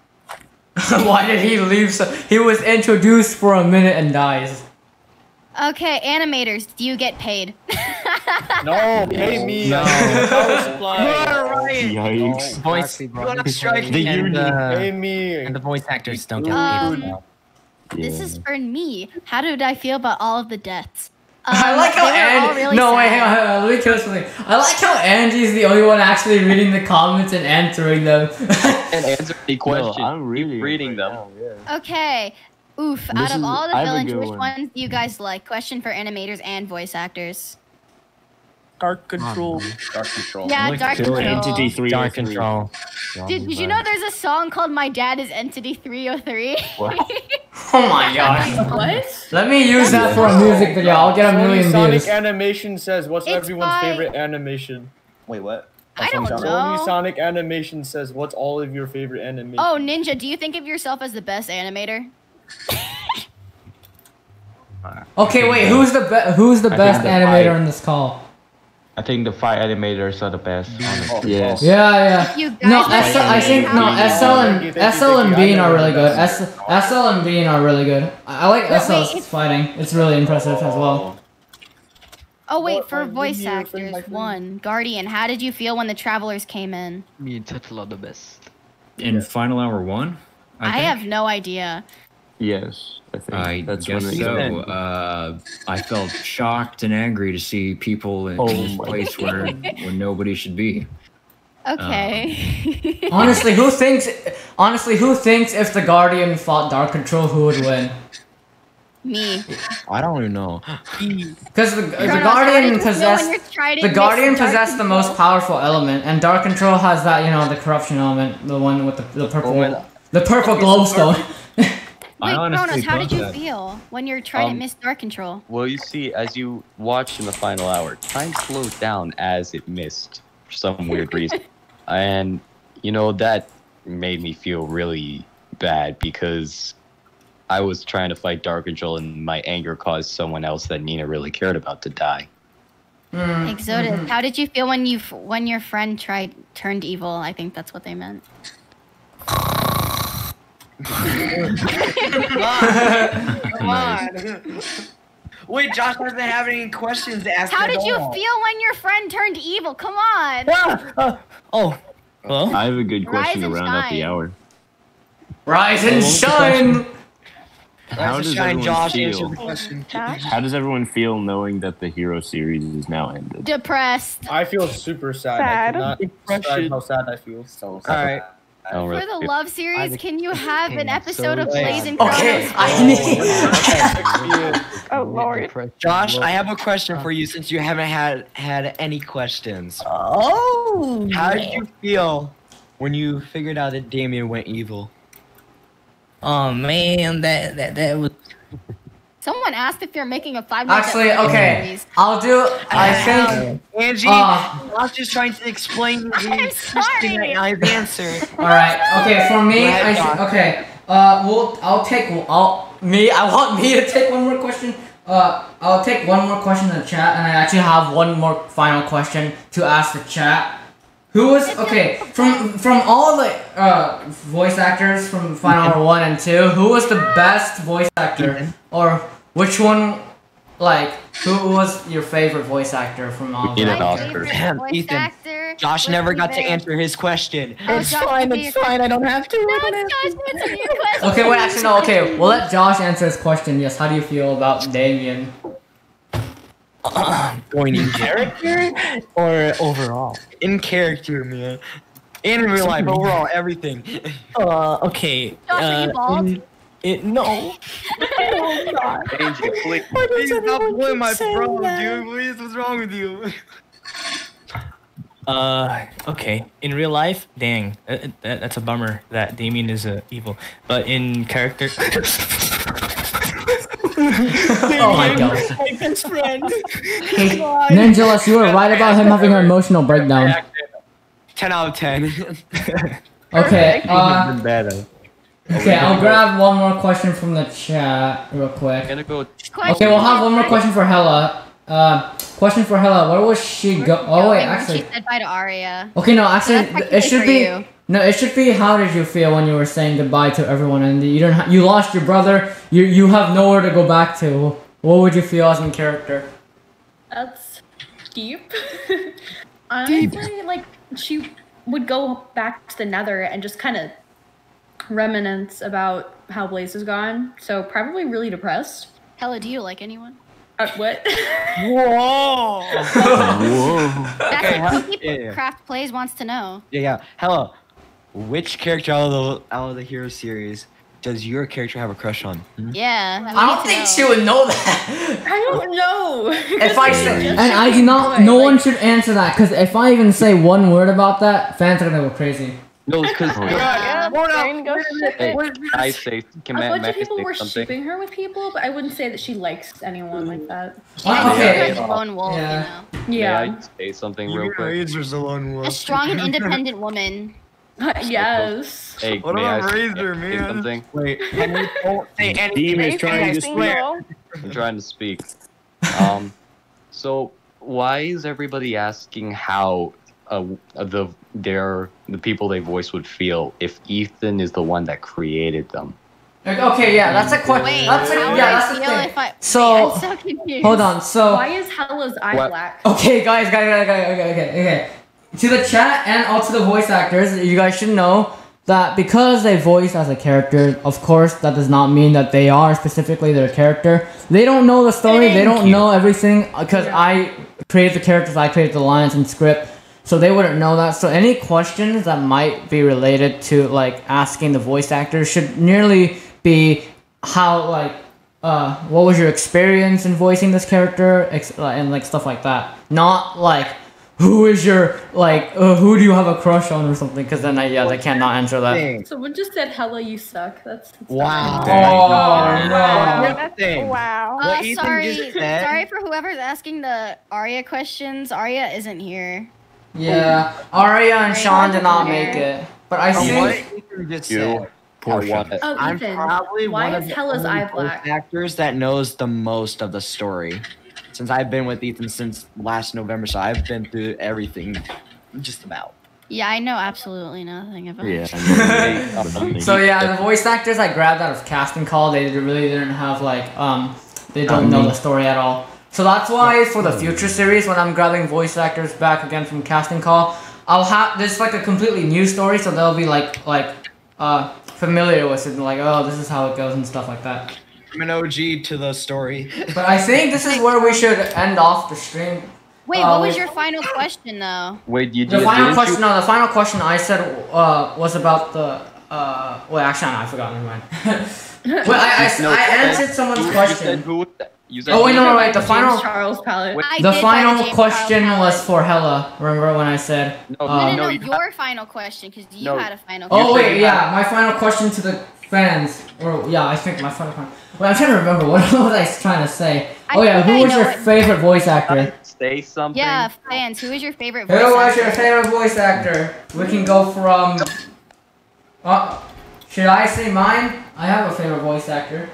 Why did he leave so... He was introduced for a minute and dies. Okay, animators, do you get paid? No, pay me. No. Yikes. Voice, The union. Pay me. and the voice actors don't get paid. So. This is for me. How did I feel about all of the deaths? I like how they were all Angie... really no, wait, sad. hang on. Let me kill something. I like how Angie's the only one actually reading the comments and answering them. And answer any questions. I'm Keep reading them. Okay. Oof. This Out of is- all the I have a villains, good which one. ones do you guys like? Question for animators and voice actors. Dark Control. Dark Control. Yeah, Dark Control. Entity 3. Dark Control. Did you know there's a song called My Dad is Entity 303? Oh my god. What? Let me use that for a music video. I'll get a million Sonic views. Animation says, what's It's everyone's by- favorite animation? Wait, what? I don't Sony know. Sonic Animation says, what's all of your favorite animation? Oh, Ninja, do you think of yourself as the best animator? Okay, wait. Who's the best animator in this call? I think the 5 animators are the best. Honestly. Yes. Yeah, If you yeah. No, guys SL, I think no. SL and Bean are really good. SL and Bean are really good. I like Wait, SL's it's- fighting. It's really impressive as well. Oh wait, What, for my voice video, actors, friend, my friend? one Guardian. How did you feel when the travelers came in? Me and Tetla are the best. In final hour 1, I think? have no idea. Yes, I think I that's guess when it so. I felt shocked and angry to see people in Oh this my place where nobody should be. Okay. Honestly, who thinks if the Guardian fought Dark Control, who would win? Me. I don't even know. Because the Kronos, how did Guardian you feel when your trident Guardian missed Dark possessed the most Control? powerful element, and Dark Control has that, you know, the corruption element, the one with the purple, well, the purple glowstone. I Wait, honestly Kronos, how thought did you that. feel when your trident missed Dark Control? Well, you see, as you watched in the final hour, time slowed down as it missed for some weird reason. And, you know, that made me feel really bad because I was trying to fight Dark Control and my anger caused someone else that Nina really cared about to die. Exodus, how did you feel when your friend turned evil? I think that's what they meant. Come on. Wait, Josh doesn't have any questions to ask. How at did you all. feel when your friend turned evil? Come on. Oh. Well. I have a good question to Rise and round out the shine. hour. Rise and shine. How does Shine, everyone Josh, answer feel? the question. How does everyone feel knowing that the hero series is now ended? Depressed. I feel super sad. Sad. I cannot describe how sad I feel. So All right. For the love series, can you have an episode of so Blaze and Okay, Kronos? I need. Oh Lord. Josh, I have a question for you since you haven't had any questions. Oh. How did you feel when you figured out that Damien went evil? Oh man, that was. Someone asked if you're making a 5-minute Actually, episode okay. series. I'll do. I think. Angie, Josh is trying to explain his I'm question sorry. and I've answered. All right. Okay. For me, Go ahead, Josh. okay. I want me to take one more question. I'll take one more question in the chat, and I actually have one more final question to ask the chat. Who was okay from all the voice actors from Final Hour 1 and 2? Who was the best voice actor, or which one? Like, who was your favorite voice actor from all of Ethan them? Oscar. Voice Ethan, actor. Josh would never be got to very- answer his question. Oh, It's Josh, fine. would be It's your fine. I don't have to. No, I don't have it's Josh answering your question. Okay, wait. Actually, no. Okay, we'll let Josh answer his question. Yes. How do you feel about Damien? Going in character or overall? In character, man. In real life, overall, everything. Okay. Josh, are you bald? No. Oh, God. Angie, please. Please stop pulling my saying bro, that? dude. Please, what's wrong with you? Okay. In real life, dang, that's a bummer that Damien is evil. But in character, Oh my god. my best friend. Hey, Ninjalas, you were right about him having an emotional breakdown. 10 out of 10. Okay, Been better. okay, I'll grab one more question from the chat real quick. I'm gonna go. Okay, we'll have one more question for Hella. Question for Hella. Where was she go? Oh wait, actually. She said bye to Arya. Okay, no, actually, So that's it should for be. you. No, it should be. How did you feel when you were saying goodbye to everyone and you don't? You lost your brother. You have nowhere to go back to. What would you feel as in character? That's deep. Honestly, like she would go back to the Nether and just kind of reminisce about how Blaze is gone. So probably really depressed. Hella, do you like anyone? What? Whoa! Whoa! That's what Keep yeah. Craft Plays wants to know. Yeah. Hello. Which character out of the hero series does your character have a crush on? Hmm? Yeah. I don't think she would know that. I don't know. If I say, and I do not, no one should answer that because if I even say one word about that, fans are gonna go crazy. No, because Hey, I say, can A bunch I of people say were something? shipping her with people, but I wouldn't say that she likes anyone like that. Okay. She's a lone wolf, Yeah. May Yeah. I say something real quick? Razer's the lone you know. A wolf. strong and independent woman. Yes. Hey, What may I about say Razer, man? something? Wait, Henry, don't say anything. Dean is trying to speak. I'm trying to speak. So why is everybody asking how the people they voice would feel if Ethan is the one that created them? Okay, yeah, that's a question. Wait, That's a, how would yeah, I that's the feel thing. if I? So, Wait, I'm so confused. hold on. So, Why is Hella's eye What? black? okay, guys, okay. To the chat and all to the voice actors, you guys should know that because they voice as a character, of course, that does not mean that they are specifically their character. They don't know the story. They don't know everything because I created the characters, I created the lines and script. So they wouldn't know that. So any questions that might be related to like asking the voice actors should nearly be how like what was your experience in voicing this character and like stuff like that. Not like who is your like who do you have a crush on or something? Because then they cannot answer that. Someone just said, "Hella, you suck." That's Wow. Oh no. Wow. What Ethan Sorry, just said- sorry for whoever's asking the Arya questions. Arya isn't here. Yeah, Arya and Sean did not make it, but I What think Ethan just You. said. Portia. Oh, I'm Ethan. probably Why one is of the Hella's only eye voice black? actors that knows the most of the story. Since I've been with Ethan since last November, so I've been through everything, just about. Yeah, I know absolutely nothing about it. so. Yeah, the voice actors I grabbed out of casting call, they really didn't have like they don't know the story at all. So that's why for the future series, when I'm grabbing voice actors back again from casting call, I'll have this like a completely new story, so they'll be like familiar with it, and like, oh, this is how it goes and stuff like that. I'm an OG to the story. But I think this is where we should end off the stream. Wait, what was your final question though? Wait, you The did final didn't question. you? No, the final question I said was about the. Well, actually, no, I forgot. Never mind. Well, I answered someone's question. You said Oh wait, no, James the final. Charles palette. The final question was for Hella. Remember when I said? No, your final question, because you had a final Oh question. wait, yeah, my final question to the fans. Or yeah, I think my final question. Wait, I'm trying to remember what was I trying to say. Oh yeah, who was your favorite voice actor? Say something. Yeah, fans, who is your favorite voice Who was actor? your favorite voice actor? We can go from. Should I say mine? I have a favorite voice actor.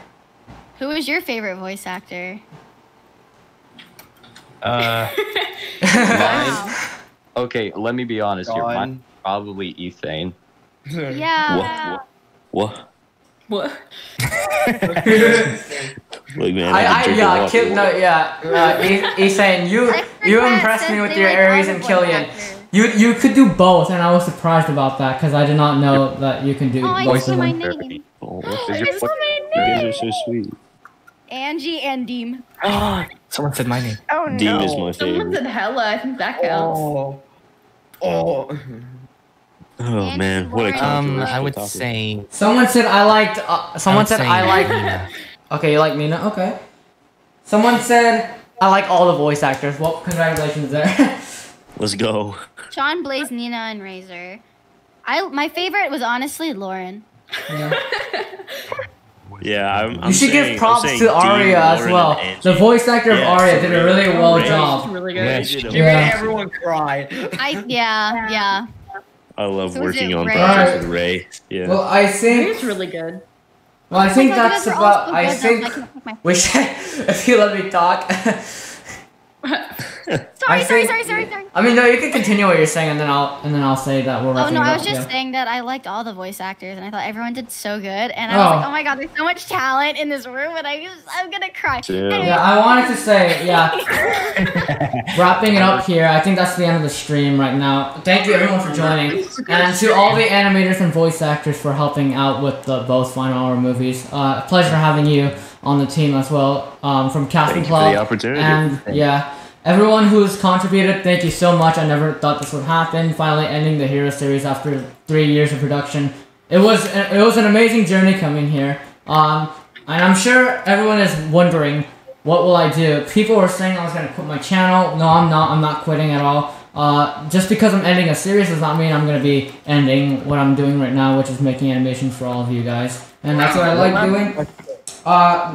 Who is your favorite voice actor? Mine? Okay, let me be honest here. Mine's probably Ethan. Yeah. What? What? Look, man, Ethan, you impressed me with your Aries and Killian. You could do both, and I was surprised about that because I did not know that you can do I both see of my them. name. You guys are so sweet. Angie and Deem. Someone said my name. Oh no. Deem is my Someone favorite. said Hella. I think that counts. Oh. Oh man, what a controversial I would topic. say. Someone said I liked. Someone said say I like. Nina. Okay, you like Nina? Okay. Someone said I like all the voice actors. Well, congratulations there. Let's go. Sean, Blaze, Nina, and Razer. My favorite was honestly Lauren. Yeah, I'm You should saying, give props I'm to Arya as Lauren, well. and The voice actor of Yeah, Arya did a really well job. Really Yeah, good. she did a- She made everyone cry. Yeah. I love So was working it on Ray? projects with Ray. Yeah. Well, I think. It's really good. Well, I think Oh my God, that's you guys are all about. so I good, think though. Like my- we should. If you let me talk. Sorry. I mean, no, you can continue what you're saying, and then I'll say that we're Oh wrapping no, it I up. was just Yeah. saying that I liked all the voice actors, and I thought everyone did so good. And I was like, oh my God, there's so much talent in this room, and I'm gonna cry. Anyway. Yeah, I wanted to say, wrapping it up here, I think that's the end of the stream right now. Thank you everyone for joining, and to all the animators and voice actors for helping out with the both Final Hour movies. Pleasure having you on the team as well, from Casting Thank you for Club. the opportunity. And yeah, everyone who's contributed, thank you so much. I never thought this would happen. Finally ending the Hero series after 3 years of production. It was an amazing journey coming here. And I'm sure everyone is wondering, what will I do? People were saying I was gonna quit my channel. No, I'm not. I'm not quitting at all. Just because I'm ending a series does not mean I'm gonna be ending what I'm doing right now, which is making animations for all of you guys. And that's what I like doing.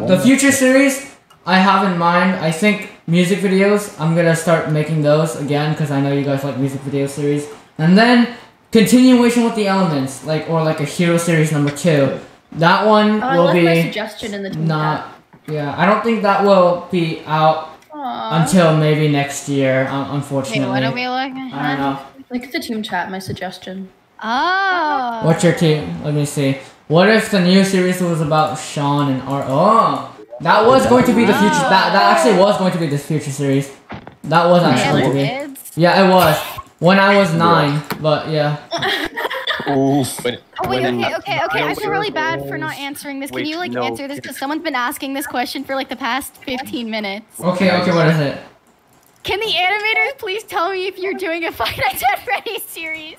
The future series I have in mind, I think music videos, I'm gonna start making those again because I know you guys like music video series. And then continuation with the elements, or a hero series number 2. That one I will left be my suggestion in the team not. Yeah, I don't think that will be out until maybe next year. Unfortunately. Wait, what are we looking I don't know. Look at the team chat, my suggestion. Oh. What's your team? Let me see. What if the new series was about Sean and Art? Oh, that was going to be the future. That actually was going to be this future series. That was actually going to be. Yeah, it was. When I was 9, but yeah. Oh wait, okay. I feel really bad for not answering this. Can you answer this? Because someone's been asking this question for the past 15 minutes. Okay, what is it? Can the animators please tell me if you're doing a Five Nights at Freddy's series?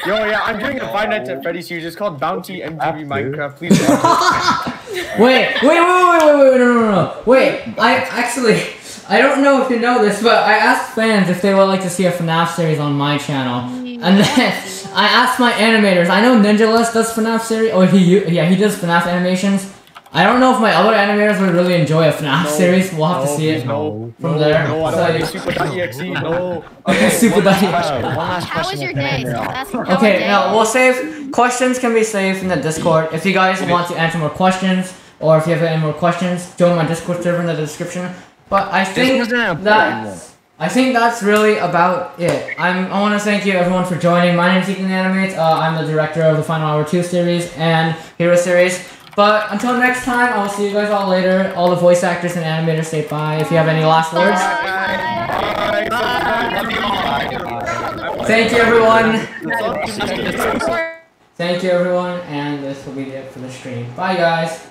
Yo, yeah, I'm doing a Five Nights at Freddy's series. It's called Bounty MTV Minecraft. Please watch it. Wait, no. Wait, I don't know if you know this, but I asked fans if they would like to see a FNAF series on my channel. And then I asked my animators. I know Ninjaless does FNAF series. Oh, he does FNAF animations. I don't know if my other animators would really enjoy a FNAF series. We'll have to see it from there. No, I don't want to Super.exe. No. Okay, Super.exe. How was your day? Okay, now we'll save. Questions can be saved in the Discord. If you guys want to answer more questions, or if you have any more questions, join my Discord server in the description. But I think that's really about it. I want to thank you everyone for joining. My name is EthanAnimatez. I'm the director of the Final Hour 2 series and Hero series. But until next time, I will see you guys all later. All the voice actors and animators say bye. If you have any last words. Thank you everyone. Thank you everyone, and this will be it for the stream. Bye guys.